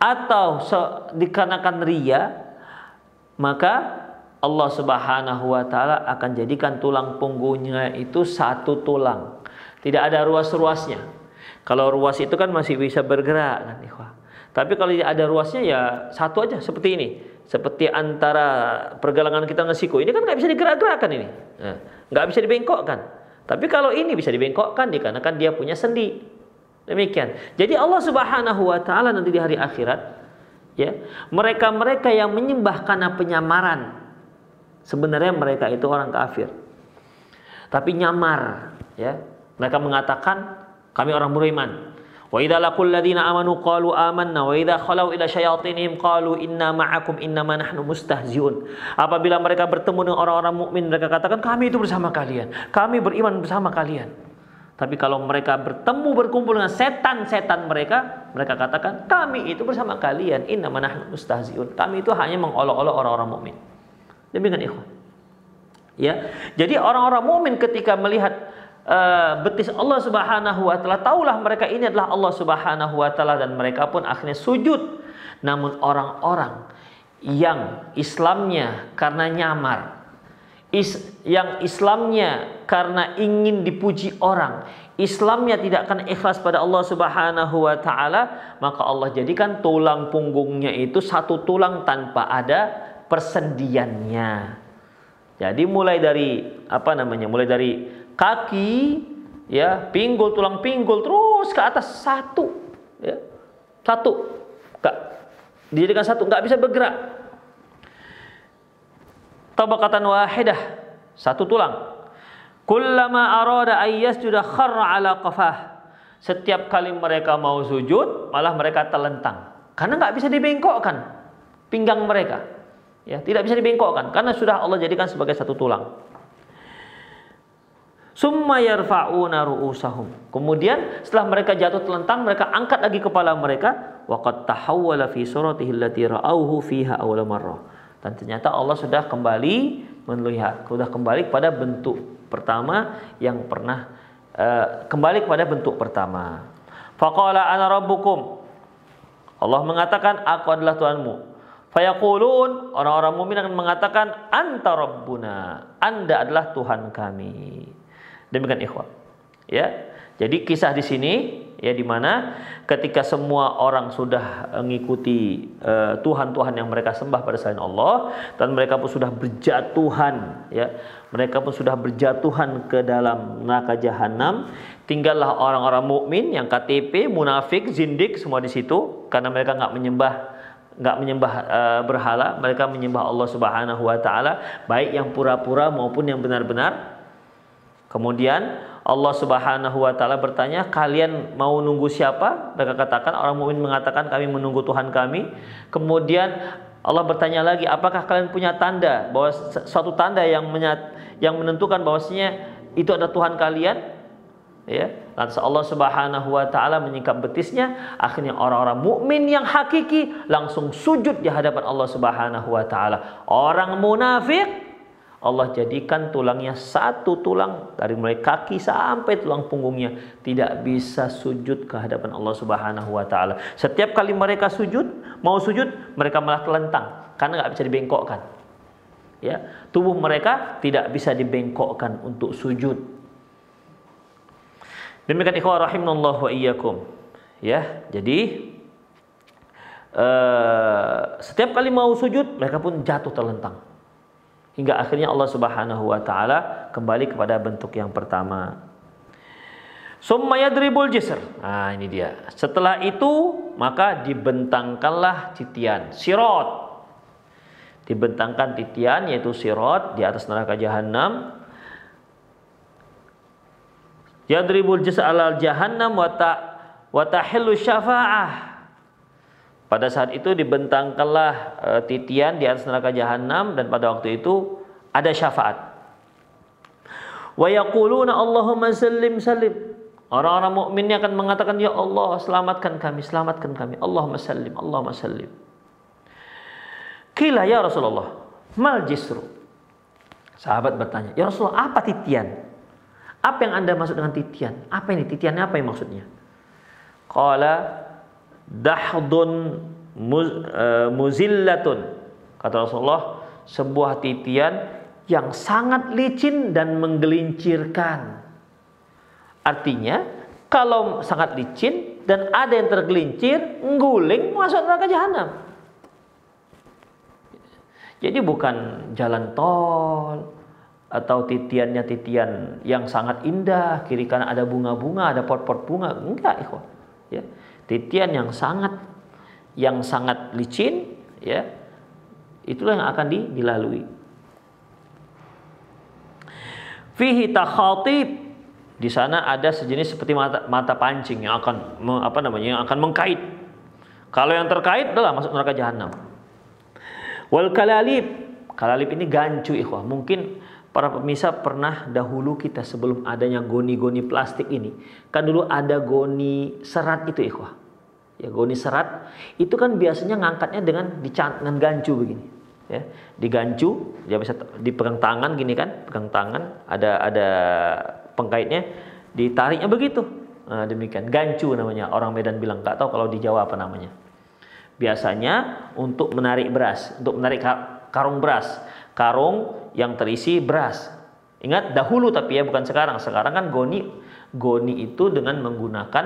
atau dikarenakan riya, maka Allah Subhanahu wa taala akan jadikan tulang punggungnya itu satu tulang. Tidak ada ruas-ruasnya. Kalau ruas itu kan masih bisa bergerak kan, ikhwah. Tapi kalau ada ruasnya ya satu aja seperti ini. Seperti antara pergelangan kita dengan siku. Ini kan nggak bisa digerak-gerakkan ini. Nggak bisa dibengkokkan. Tapi kalau ini bisa dibengkokkan dikarenakan dia punya sendi. Demikian. Jadi Allah Subhanahu wa taala nanti di hari akhirat Ya, mereka-mereka yang menyembah karena penyamaran, sebenarnya mereka itu orang kafir, tapi nyamar. Ya, mereka mengatakan kami orang beriman. Wa idza laqul ladzina amanu qalu amanna wa idza khalau ila syayatinihim qalu inna ma'akum innama nahnu mustahzi'un. Apabila mereka bertemu dengan orang-orang mukmin, mereka katakan kami itu bersama kalian, kami beriman bersama kalian. Tapi kalau mereka berkumpul dengan setan-setan mereka, mereka katakan kami itu bersama kalian, innama nahnu mustahzi'un. Kami itu hanya mengolok-olok orang-orang mukmin. Demikian ikhwan. Ya. Jadi orang-orang mukmin ketika melihat betis Allah Subhanahu wa taala, taulah mereka ini adalah Allah Subhanahu wa taala, dan mereka pun akhirnya sujud. Namun orang-orang yang Islamnya karena nyamar, yang Islamnya karena ingin dipuji orang, Islamnya tidak akan ikhlas pada Allah Subhanahu wa taala, maka Allah jadikan tulang punggungnya itu satu tulang tanpa ada persendiannya. Jadi mulai dari mulai dari kaki, ya, pinggul, tulang pinggul terus ke atas satu, ya, satu, dijadikan satu, nggak bisa bergerak. Tabaqatan wahidah, satu tulang. Kullama arada ayyasjuda kharra ala qafah. Setiap kali mereka mau sujud, malah mereka telentang, karena nggak bisa dibengkokkan pinggang mereka, ya, tidak bisa dibengkokkan karena sudah Allah jadikan sebagai satu tulang. Summa yarfa'una ru'usahum. Kemudian setelah mereka jatuh telentang, mereka angkat lagi kepala mereka. Wa qad tahawwala fi suratihi allati ra'awhu fiha awwal marrah. Dan ternyata Allah sudah kembali melihat, sudah kembali kepada bentuk pertama yang pernah kembali kepada bentuk pertama. Faqala ana rabbukum. Allah mengatakan, aku adalah Tuhanmu. Fayaqulun, orang-orang mukmin akan mengatakan, anta rabbuna, Anda adalah Tuhan kami. Demikian ikhwan. Ya. Jadi kisah di sini, ya, di mana ketika semua orang sudah mengikuti tuhan-tuhan yang mereka sembah pada selain Allah, dan mereka pun sudah berjatuhan, ya, mereka pun sudah berjatuhan ke dalam neraka jahanam, tinggallah orang-orang mukmin yang KTP, munafik, zindik semua di situ, karena mereka nggak menyembah berhala, mereka menyembah Allah Subhanahu wa taala, baik yang pura-pura maupun yang benar-benar. Kemudian Allah Subhanahu wa taala bertanya, kalian mau nunggu siapa? Mereka katakan, orang mukmin mengatakan kami menunggu Tuhan kami. Kemudian Allah bertanya lagi, apakah kalian punya tanda, bahwa suatu tanda yang menentukan bahwasanya itu adalah Tuhan kalian? Ya, lantas Allah Subhanahu wa taala menyingkap betisnya, akhirnya orang-orang mukmin yang hakiki langsung sujud di hadapan Allah Subhanahu wa taala. Orang munafik Allah jadikan tulangnya satu tulang, dari mulai kaki sampai tulang punggungnya, tidak bisa sujud ke hadapan Allah Subhanahu wa taala. Setiap kali mereka mau sujud, mereka malah telentang karena nggak bisa dibengkokkan. Ya, tubuh mereka tidak bisa dibengkokkan untuk sujud. Demikian ikhwah rahimanallah wa iyyakum. Ya, jadi setiap kali mau sujud, mereka pun jatuh telentang. Hingga akhirnya Allah Subhanahu wa taala kembali kepada bentuk yang pertama. Summa yadribul jisr. Nah, ini dia. Setelah itu maka dibentangkanlah titian, sirat. Dibentangkan titian, yaitu sirat, di atas neraka jahanam. Yadribul jisr alal jahannam wa tahillu syafa'ah. Pada saat itu dibentangkanlah titian di atas neraka jahanam, dan pada waktu itu ada syafaat. Wa yaquluna Allahumma sallim sallim. Orang-orang mukminnya akan mengatakan, ya Allah, selamatkan kami, selamatkan kami. Allahumma sallim, Allahumma sallim. Qila ya Rasulullah, mal jisru. Sahabat bertanya, ya Rasulullah, apa titian? Apa yang Anda maksud dengan titian? Apa ini titiannya, apa yang maksudnya? Qala dahdun muzillatun. Kata Rasulullah, sebuah titian yang sangat licin dan menggelincirkan. Artinya, kalau sangat licin dan ada yang tergelincir, ngguling masuk neraka jahanam. Jadi bukan jalan tol atau titiannya titian yang sangat indah, kiri kanan ada bunga-bunga, ada pot-pot bunga, enggak ikhwan. Ya. Titian yang sangat yang sangat licin, ya, itulah yang akan dilalui. Fihi takhatib, di sana ada sejenis seperti mata pancing yang akan yang akan mengkait. Kalau yang terkait adalah masuk neraka jahanam. Wal kalalib, kalalib ini gancu ikhwah. Mungkin para pemirsa pernah dahulu kita sebelum adanya goni-goni plastik ini, kan dulu ada goni serat itu ikhwah. Ya, goni serat itu kan biasanya ngangkatnya dengan gancu begini. Ya, digancu, dia bisa dipegang tangan gini kan, pegang tangan, ada pengkaitnya, ditariknya begitu. Nah, demikian gancu namanya. Orang Medan bilang, nggak tahu kalau di Jawa apa namanya. Biasanya untuk menarik beras, untuk menarik karung beras, karung yang terisi beras. Ingat dahulu, tapi ya bukan sekarang. Sekarang kan goni itu dengan menggunakan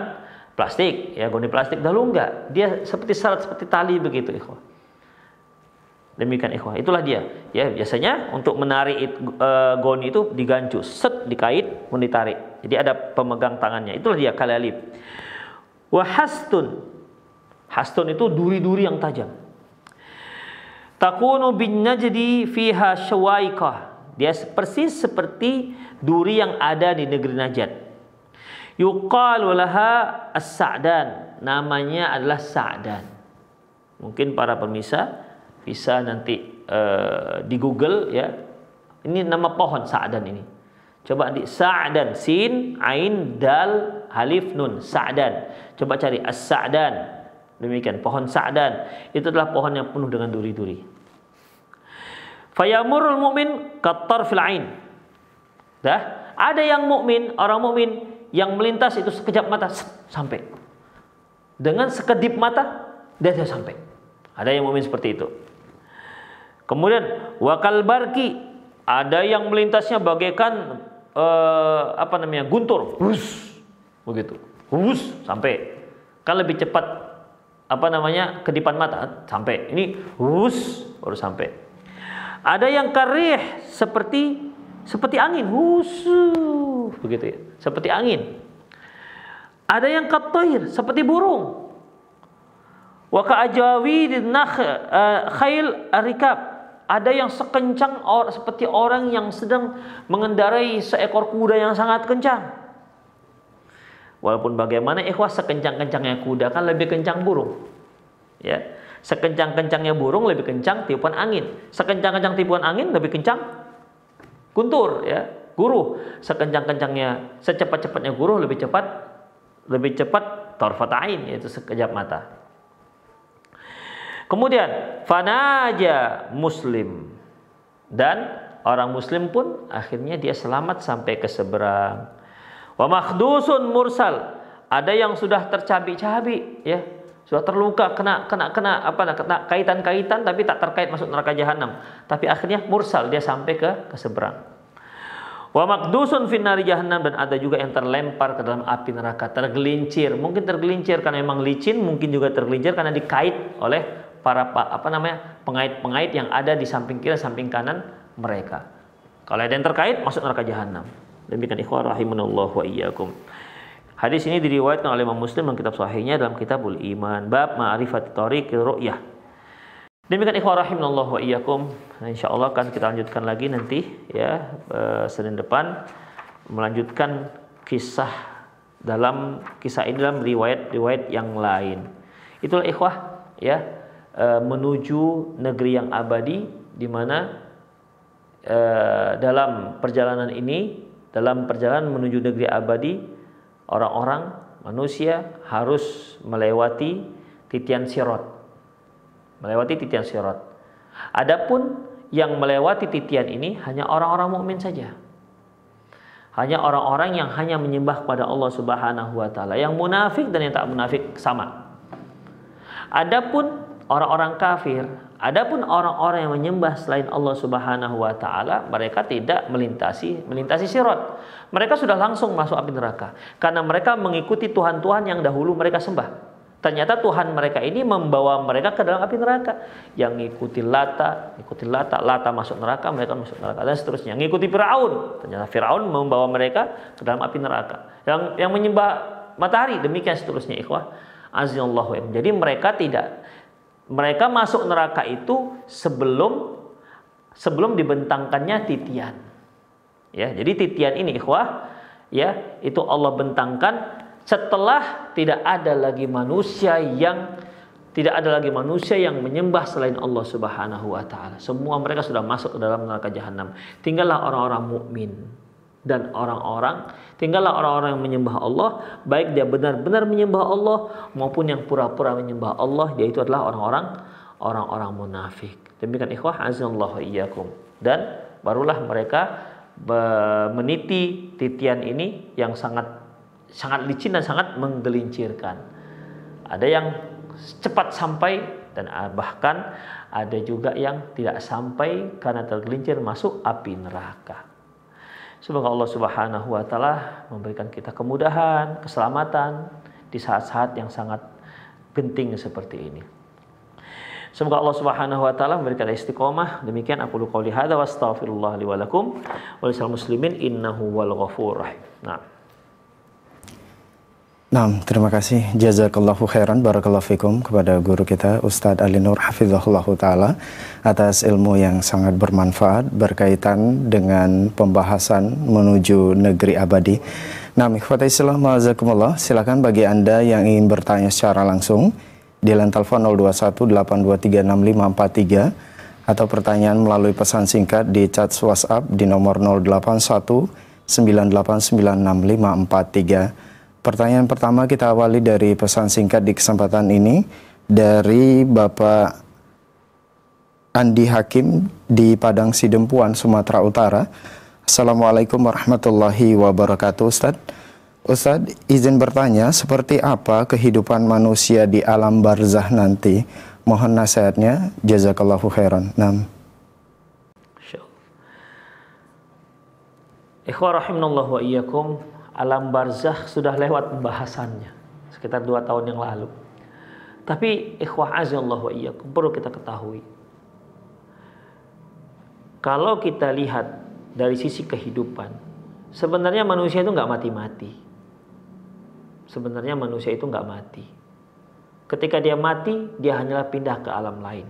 plastik, ya, goni plastik. Dahulu enggak, dia seperti serat, seperti tali begitu ikhwah. Demikian ikhwah, itulah dia. Ya, biasanya untuk menarik goni itu digancu, set, dikait, kemudian ditarik. Jadi ada pemegang tangannya. Itulah dia kalalib. Wahastun, hastun itu duri-duri yang tajam. Takunu bin najdi fiha syawaikah. Dia persis seperti duri yang ada di negeri Najd. Yuqalu laha as-sa'dan. Namanya adalah sa'dan. Mungkin para pemirsa bisa nanti di Google, ya. Ini nama pohon sa'dan ini. Coba di sa'dan, sin, ain, dal, alif, nun, sa'dan. Coba cari as-sa'dan. Demikian pohon sa'dan. Itu adalah pohon yang penuh dengan duri-duri. Fayamurul mu'min kattarfil ain. Dah, ada yang mukmin, orang mukmin yang melintas itu sekejap mata sampai. Dengan sekedip mata dia sampai. Ada yang mukmin seperti itu. Kemudian wakal barki, ada yang melintasnya bagaikan guntur, begitu, sampai. Kan lebih cepat kedipan mata sampai. Ini baru sampai. Ada yang karih seperti angin, begitu ya, seperti angin. Ada yang katoir seperti burung. Wa ka'ajawi khail arikab. Ada yang sekencang seperti orang yang sedang mengendarai seekor kuda yang sangat kencang. Walaupun bagaimana ikhwah, sekencang-kencangnya kuda kan lebih kencang burung. Ya, sekencang-kencangnya burung lebih kencang tiupan angin. Sekencang-kencang tiupan angin lebih kencang guntur, ya, guruh. Sekencang-kencangnya, secepat-cepatnya guruh lebih cepat tarfat ain, yaitu sekejap mata. Kemudian fanaja muslim, dan orang muslim pun akhirnya dia selamat sampai ke seberang. Wa makhdusun mursal, ada yang sudah tercabik-cabik, ya, sudah terluka, kena kaitan-kaitan tapi tak terkait masuk neraka jahanam, tapi akhirnya mursal, dia sampai ke seberang. Wa makdusun finnari jahannam, dan ada juga yang terlempar ke dalam api neraka, tergelincir. Mungkin tergelincir karena memang licin, mungkin juga tergelincir karena dikait oleh para pengait-pengait yang ada di samping kiri, samping kanan mereka. Kalau ada yang terkait, masuk neraka jahanam. Demikian ikhwan rahimanallah wa iyyakum. Hadis ini diriwayatkan oleh Imam Muslim dalam kitab sahihnya dalam Kitabul Iman, bab ma'rifati thariqir ru'yah. Demikian ikhwan rahimanallah wa iyyakum. Insyaallah akan kita lanjutkan lagi nanti, ya, Senin depan, melanjutkan kisah ini dalam riwayat yang lain. Itulah ikhwah, ya, menuju negeri yang abadi, di mana dalam perjalanan menuju negeri abadi, orang-orang manusia harus melewati titian sirat. Adapun yang melewati titian ini hanya orang-orang mukmin saja. Hanya orang-orang yang hanya menyembah kepada Allah Subhanahu wa taala. Yang munafik dan yang tak munafik sama. Adapun orang-orang kafir, adapun orang-orang yang menyembah selain Allah Subhanahu wa taala, mereka tidak melintasi sirat. Mereka sudah langsung masuk api neraka karena mereka mengikuti tuhan-tuhan yang dahulu mereka sembah. Ternyata Tuhan mereka ini membawa mereka ke dalam api neraka. Yang ngikuti Lata masuk neraka, mereka masuk neraka, dan seterusnya. Ngikuti Firaun, ternyata Firaun membawa mereka ke dalam api neraka. Yang menyembah matahari, demikian seterusnya ikhwah. Azallahu. Jadi mereka masuk neraka itu sebelum dibentangkannya titian. Ya, jadi titian ini ikhwah, ya, itu Allah bentangkan setelah tidak ada lagi manusia yang menyembah selain Allah Subhanahu wa taala. Semua mereka sudah masuk ke dalam neraka jahanam. Tinggallah orang-orang mukmin dan tinggallah orang-orang yang menyembah Allah, baik dia benar-benar menyembah Allah maupun yang pura-pura menyembah Allah, yaitu adalah orang-orang munafik. Demikian ikhwah azallahu iyyakum. Dan barulah mereka meniti titian ini yang sangat licin dan sangat menggelincirkan. Ada yang cepat sampai dan bahkan ada juga yang tidak sampai karena tergelincir masuk api neraka. Semoga Allah Subhanahu wa taala memberikan kita kemudahan, keselamatan di saat-saat yang sangat genting seperti ini. Semoga Allah Subhanahu wa taala memberikan istiqomah. Demikian aku qouli hadza wa astaghfirullah li wa lakum wa lisal muslimin innahu wal ghafurur rahim. Nah, terima kasih jazakallahu khairan barakallahu fikum kepada guru kita Ustadz Ali Nur hafizahullahu taala atas ilmu yang sangat bermanfaat berkaitan dengan pembahasan menuju negeri abadi. Nah, ikhwatai Islam mazakumullah, silakan bagi Anda yang ingin bertanya secara langsung di line telepon 0218236543 atau pertanyaan melalui pesan singkat di chat WhatsApp di nomor 0819896543. Pertanyaan pertama kita awali dari pesan singkat di kesempatan ini dari Bapak Andi Hakim di Padang Sidempuan, Sumatera Utara. Assalamualaikum warahmatullahi wabarakatuh, Ustadz. Ustadz, izin bertanya, seperti apa kehidupan manusia di alam barzah nanti? Mohon nasihatnya, jazakallahu khairan. Ikhwah rahimanallahu wa iyyakum. Alam barzakh sudah lewat pembahasannya sekitar 2 tahun yang lalu. Tapi ikhwah azallahu wa iyyakum, perlu kita ketahui, kalau kita lihat dari sisi kehidupan, sebenarnya manusia itu nggak mati-mati. Sebenarnya manusia itu nggak mati. Ketika dia mati, dia hanyalah pindah ke alam lain.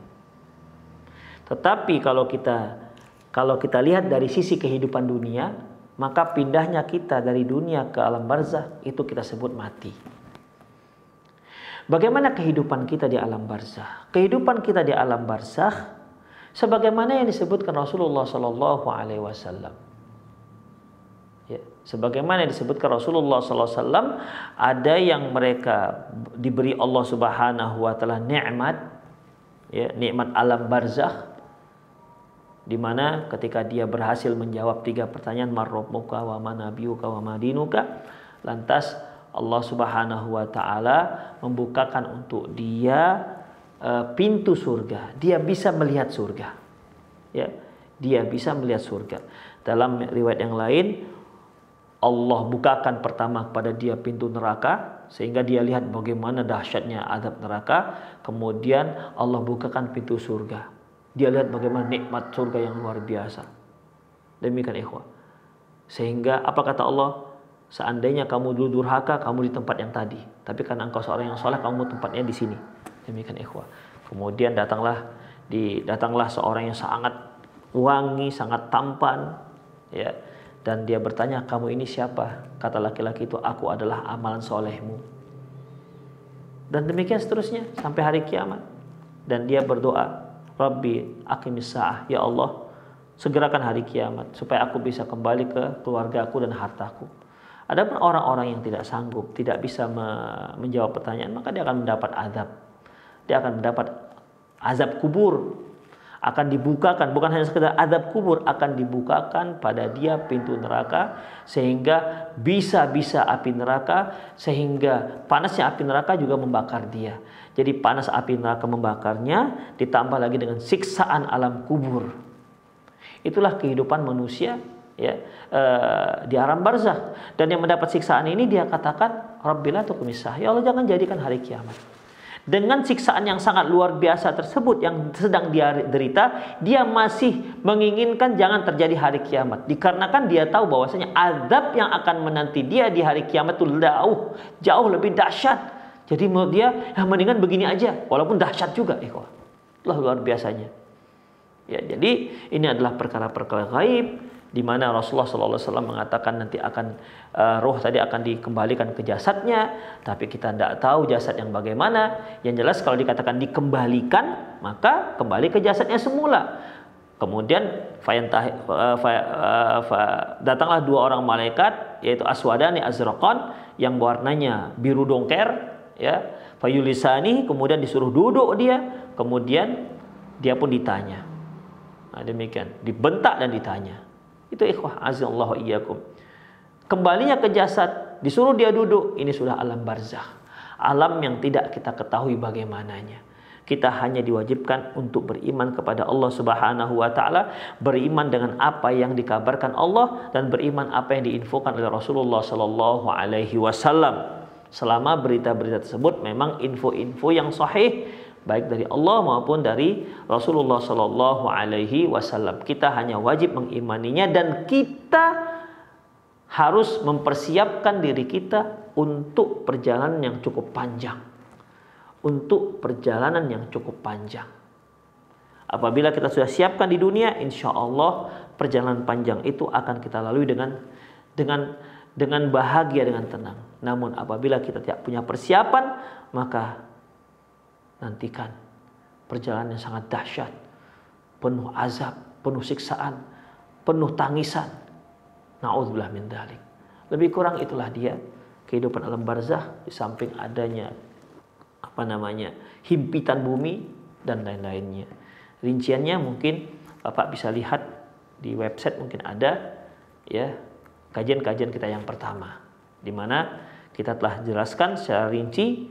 Tetapi kalau kita lihat dari sisi kehidupan dunia, maka pindahnya kita dari dunia ke alam barzah itu kita sebut mati. Bagaimana kehidupan kita di alam barzah? Kehidupan kita di alam barzah sebagaimana yang disebutkan Rasulullah Sallallahu Alaihi Wasallam. Ya, sebagaimana yang disebutkan Rasulullah Sallallahu Alaihi Wasallam, ada yang mereka diberi Allah Subhanahu Wa Taala nikmat, ya, nikmat alam barzah, di mana ketika dia berhasil menjawab 3 pertanyaan, marrabbuka wa manabiyuka wa madinuka, lantas Allah Subhanahu wa taala membukakan untuk dia pintu surga. Dia bisa melihat surga. Ya, dia bisa melihat surga. Dalam riwayat yang lain, Allah bukakan pertama kepada dia pintu neraka sehingga dia lihat bagaimana dahsyatnya azab neraka. Kemudian Allah bukakan pintu surga. Dia lihat bagaimana nikmat surga yang luar biasa. Demikian ikhwah. Sehingga apa kata Allah? Seandainya kamu dulu durhaka, kamu di tempat yang tadi. Tapi karena engkau seorang yang soleh, kamu tempatnya di sini. Demikian ikhwah. Kemudian datanglah seorang yang sangat wangi, sangat tampan, ya. Dan dia bertanya, kamu ini siapa? Kata laki-laki itu, aku adalah amalan solehmu. Dan demikian seterusnya sampai hari kiamat. Dan dia berdoa, Rabbi aqimis sa'ah, ya Allah segerakan hari kiamat supaya aku bisa kembali ke keluargaku dan hartaku. Adapun orang-orang yang tidak sanggup, tidak bisa menjawab pertanyaan, maka dia akan mendapat azab. Dia akan mendapat azab kubur. Akan dibukakan, bukan hanya sekedar azab kubur, akan dibukakan pada dia pintu neraka sehingga bisa-bisa api neraka, sehingga panasnya api neraka juga membakar dia. Jadi panas api neraka membakarnya, ditambah lagi dengan siksaan alam kubur. Itulah kehidupan manusia, ya, di alam barzakh. Dan yang mendapat siksaan ini dia katakan, Rabbil tuqmisah, ya Allah jangan jadikan hari kiamat. Dengan siksaan yang sangat luar biasa tersebut yang sedang dia derita, dia masih menginginkan jangan terjadi hari kiamat. Dikarenakan dia tahu bahwasanya azab yang akan menanti dia di hari kiamat itu jauh lebih dahsyat Jadi menurut dia, ya mendingan begini aja, walaupun dahsyat juga, ikhwah. Itulah luar biasanya. Ya, jadi ini adalah perkara-perkara gaib di mana Rasulullah SAW mengatakan nanti akan roh tadi akan dikembalikan ke jasadnya, tapi kita tidak tahu jasad yang bagaimana. Yang jelas kalau dikatakan dikembalikan, maka kembali ke jasadnya semula. Kemudian datanglah dua orang malaikat, yaitu aswadani azraqan, yang warnanya biru dongker, ya, fayulisani, kemudian disuruh duduk dia, kemudian dia pun ditanya. Nah, demikian, dibentak dan ditanya. Itu ikhwah azallahu iyyakum. Kembalinya ke jasad, disuruh dia duduk, ini sudah alam barzakh. Alam yang tidak kita ketahui bagaimananya. Kita hanya diwajibkan untuk beriman kepada Allah Subhanahu wa taala, beriman dengan apa yang dikabarkan Allah dan beriman apa yang diinfokan oleh Rasulullah sallallahu alaihi wasallam. Selama berita-berita tersebut memang info-info yang sahih baik dari Allah maupun dari Rasulullah sallallahu alaihi wasallam. Kita hanya wajib mengimaninya dan kita harus mempersiapkan diri kita untuk perjalanan yang cukup panjang. Untuk perjalanan yang cukup panjang. Apabila kita sudah siapkan di dunia, insya Allah perjalanan panjang itu akan kita lalui dengan bahagia, dengan tenang. Namun apabila kita tidak punya persiapan, maka nantikan perjalanan yang sangat dahsyat, penuh azab, penuh siksaan, penuh tangisan. Na'udzubillah min dzalik. Lebih kurang itulah dia kehidupan alam barzakh, di samping adanya himpitan bumi dan lain-lainnya. Rinciannya mungkin Bapak bisa lihat di website, mungkin ada ya kajian-kajian kita yang pertama, di mana kita telah jelaskan secara rinci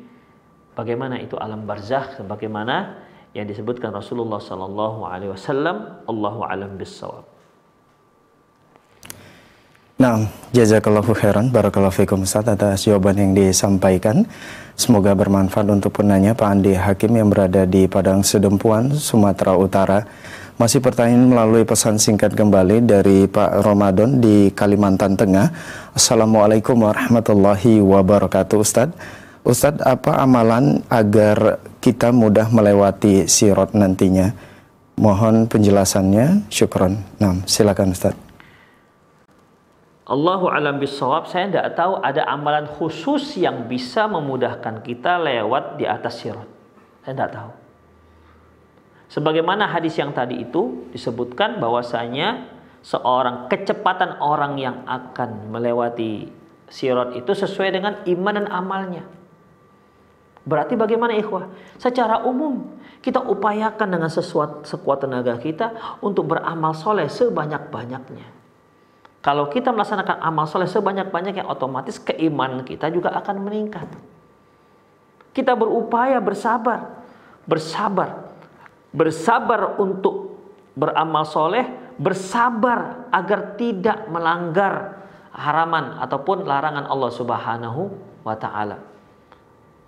bagaimana itu alam barzakh, sebagaimana yang disebutkan Rasulullah sallallahu alaihi wasallam. Allahu a'lam bissawab. Nah, jazakallahu khairan, barakallahu fikum Ustaz atas jawaban yang disampaikan. Semoga bermanfaat untuk penanya Pak Andi Hakim yang berada di Padang Sedempuan, Sumatera Utara. Masih pertanyaan melalui pesan singkat kembali dari Pak Ramadan di Kalimantan Tengah. Assalamualaikum warahmatullahi wabarakatuh Ustaz. Ustaz, apa amalan agar kita mudah melewati sirat nantinya? Mohon penjelasannya, syukron. Nah, silakan Ustaz. Allahu alam bisawab. Saya tidak tahu ada amalan khusus yang bisa memudahkan kita lewat di atas sirat. Saya tidak tahu. Sebagaimana hadis yang tadi itu disebutkan bahwasanya kecepatan orang yang akan melewati sirat itu sesuai dengan iman dan amalnya. Berarti bagaimana ikhwah? Secara umum kita upayakan dengan sekuat tenaga kita untuk beramal soleh sebanyak-banyaknya. Kalau kita melaksanakan amal soleh sebanyak-banyaknya, otomatis keimanan kita juga akan meningkat. Kita berupaya bersabar untuk beramal soleh, bersabar agar tidak melanggar haraman ataupun larangan Allah Subhanahu wa ta'ala.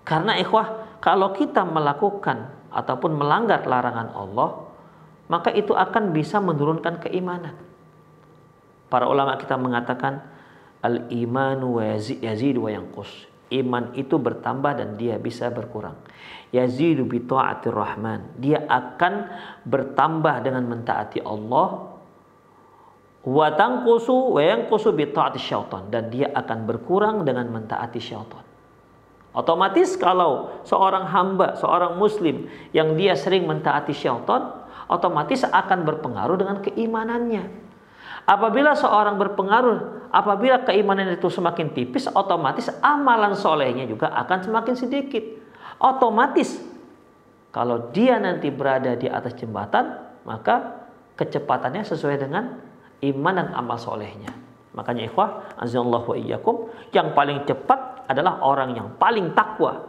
Karena ikhwah, kalau kita melakukan ataupun melanggar larangan Allah, maka itu akan bisa menurunkan keimanan. Para ulama kita mengatakan al-imanu yazidu wa yanqus. Iman itu bertambah dan dia bisa berkurang. Yazidu bi ta'atir rahman. Dia akan bertambah dengan mentaati Allah. Wa tanqusu wa yanqusu bi ta'ati syaitan, dan dia akan berkurang dengan mentaati syaitan. Otomatis kalau seorang hamba, seorang muslim yang dia sering mentaati syaitan, otomatis akan berpengaruh dengan keimanannya. Apabila seorang apabila keimanan itu semakin tipis, otomatis amalan solehnya juga akan semakin sedikit. Otomatis kalau dia nanti berada di atas jembatan, maka kecepatannya sesuai dengan iman dan amal solehnya. Makanya ikhwah, azallahu wa iyyakum, yang paling cepat adalah orang yang paling takwa.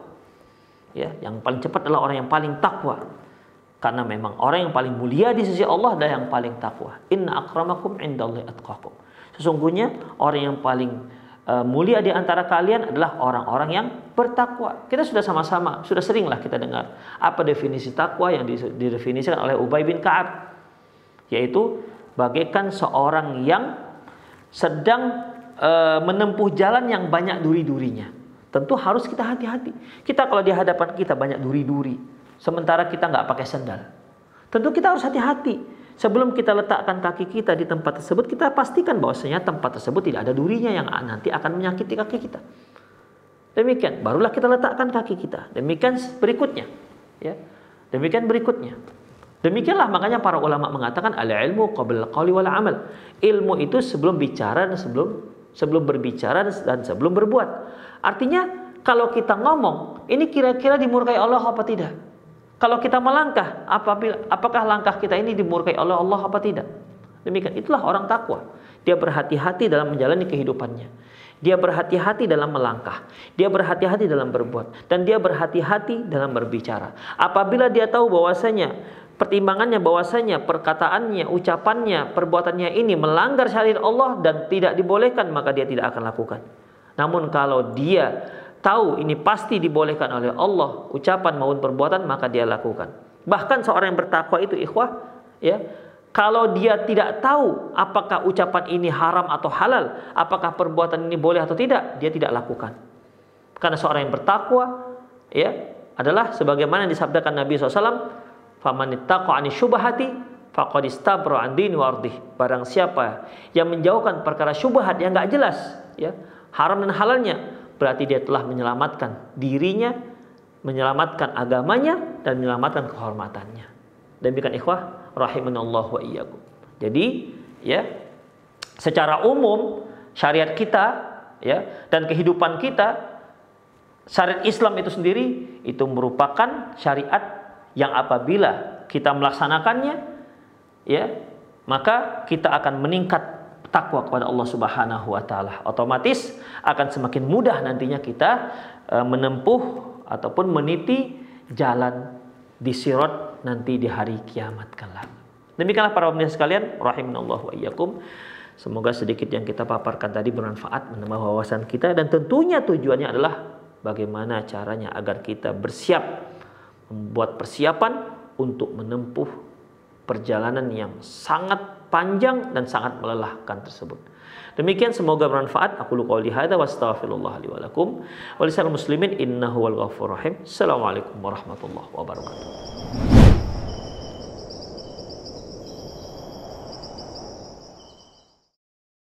Ya, yang paling cepat adalah orang yang paling takwa. Karena memang orang yang paling mulia di sisi Allah adalah yang paling takwa. Inna akramakum indallahi atqakum. Sesungguhnya orang yang paling mulia di antara kalian adalah orang-orang yang bertakwa. Kita sudah sudah seringlah kita dengar apa definisi takwa yang didefinisikan oleh Ubay bin Ka'ab, yaitu bagaikan seorang yang sedang menempuh jalan yang banyak duri-durinya. Tentu harus kita hati-hati. Kita kalau di hadapan kita banyak duri-duri, sementara kita nggak pakai sandal. Tentu kita harus hati-hati. Sebelum kita letakkan kaki kita di tempat tersebut, kita pastikan bahwasanya tempat tersebut tidak ada durinya yang nanti akan menyakiti kaki kita. Demikian, barulah kita letakkan kaki kita. Demikian berikutnya, ya. Demikian berikutnya. Demikianlah makanya para ulama mengatakan al-ilmu qabla al-qauli wal amal. Ilmu itu sebelum bicara dan sebelum berbicara dan sebelum berbuat. Artinya kalau kita ngomong, ini kira-kira dimurkai Allah apa tidak? Kalau kita melangkah, apakah langkah kita ini dimurkai oleh Allah apa tidak? Demikian, itulah orang takwa. Dia berhati-hati dalam menjalani kehidupannya. Dia berhati-hati dalam melangkah. Dia berhati-hati dalam berbuat. Dan dia berhati-hati dalam berbicara. Apabila dia tahu bahwasanya pertimbangannya, bahwasanya perkataannya, ucapannya, perbuatannya ini melanggar syariat Allah dan tidak dibolehkan, maka dia tidak akan lakukan. Namun kalau dia tahu ini pasti dibolehkan oleh Allah, ucapan maupun perbuatan, maka dia lakukan. Bahkan seorang yang bertakwa itu ikhwah, ya, kalau dia tidak tahu apakah ucapan ini haram atau halal, apakah perbuatan ini boleh atau tidak, dia tidak lakukan. Karena seorang yang bertakwa, ya, adalah sebagaimana yang disabdakan Nabi SAW, "Faman ittaqa 'ani syubhati faqad istabra 'an dini wa ardih." Barang siapa yang menjauhkan perkara syubhat yang enggak jelas, ya, haram dan halalnya, berarti dia telah menyelamatkan dirinya, menyelamatkan agamanya, dan menyelamatkan kehormatannya. Demikian ikhwah rahimanallah wa iyyakum. Jadi, ya, secara umum syariat kita, ya, dan kehidupan kita, syariat Islam itu sendiri itu merupakan syariat yang apabila kita melaksanakannya, ya, maka kita akan meningkat takwa kepada Allah Subhanahu wa taala. Otomatis akan semakin mudah nantinya kita menempuh ataupun meniti jalan di sirat nanti di hari kiamat kelak. Demikianlah para pemirsa sekalian, rahimanallahu wa iyyakum. Semoga sedikit yang kita paparkan tadi bermanfaat, menambah wawasan kita, dan tentunya tujuannya adalah bagaimana caranya agar kita bersiap, membuat persiapan untuk menempuh perjalanan yang sangat panjang dan sangat melelahkan tersebut. Demikian, semoga bermanfaat. Aku qouli hadza wa astaghfirullah li wa lakum wa lisal muslimin innahu wal ghafurur rahim. Assalamualaikum warahmatullahi wabarakatuh.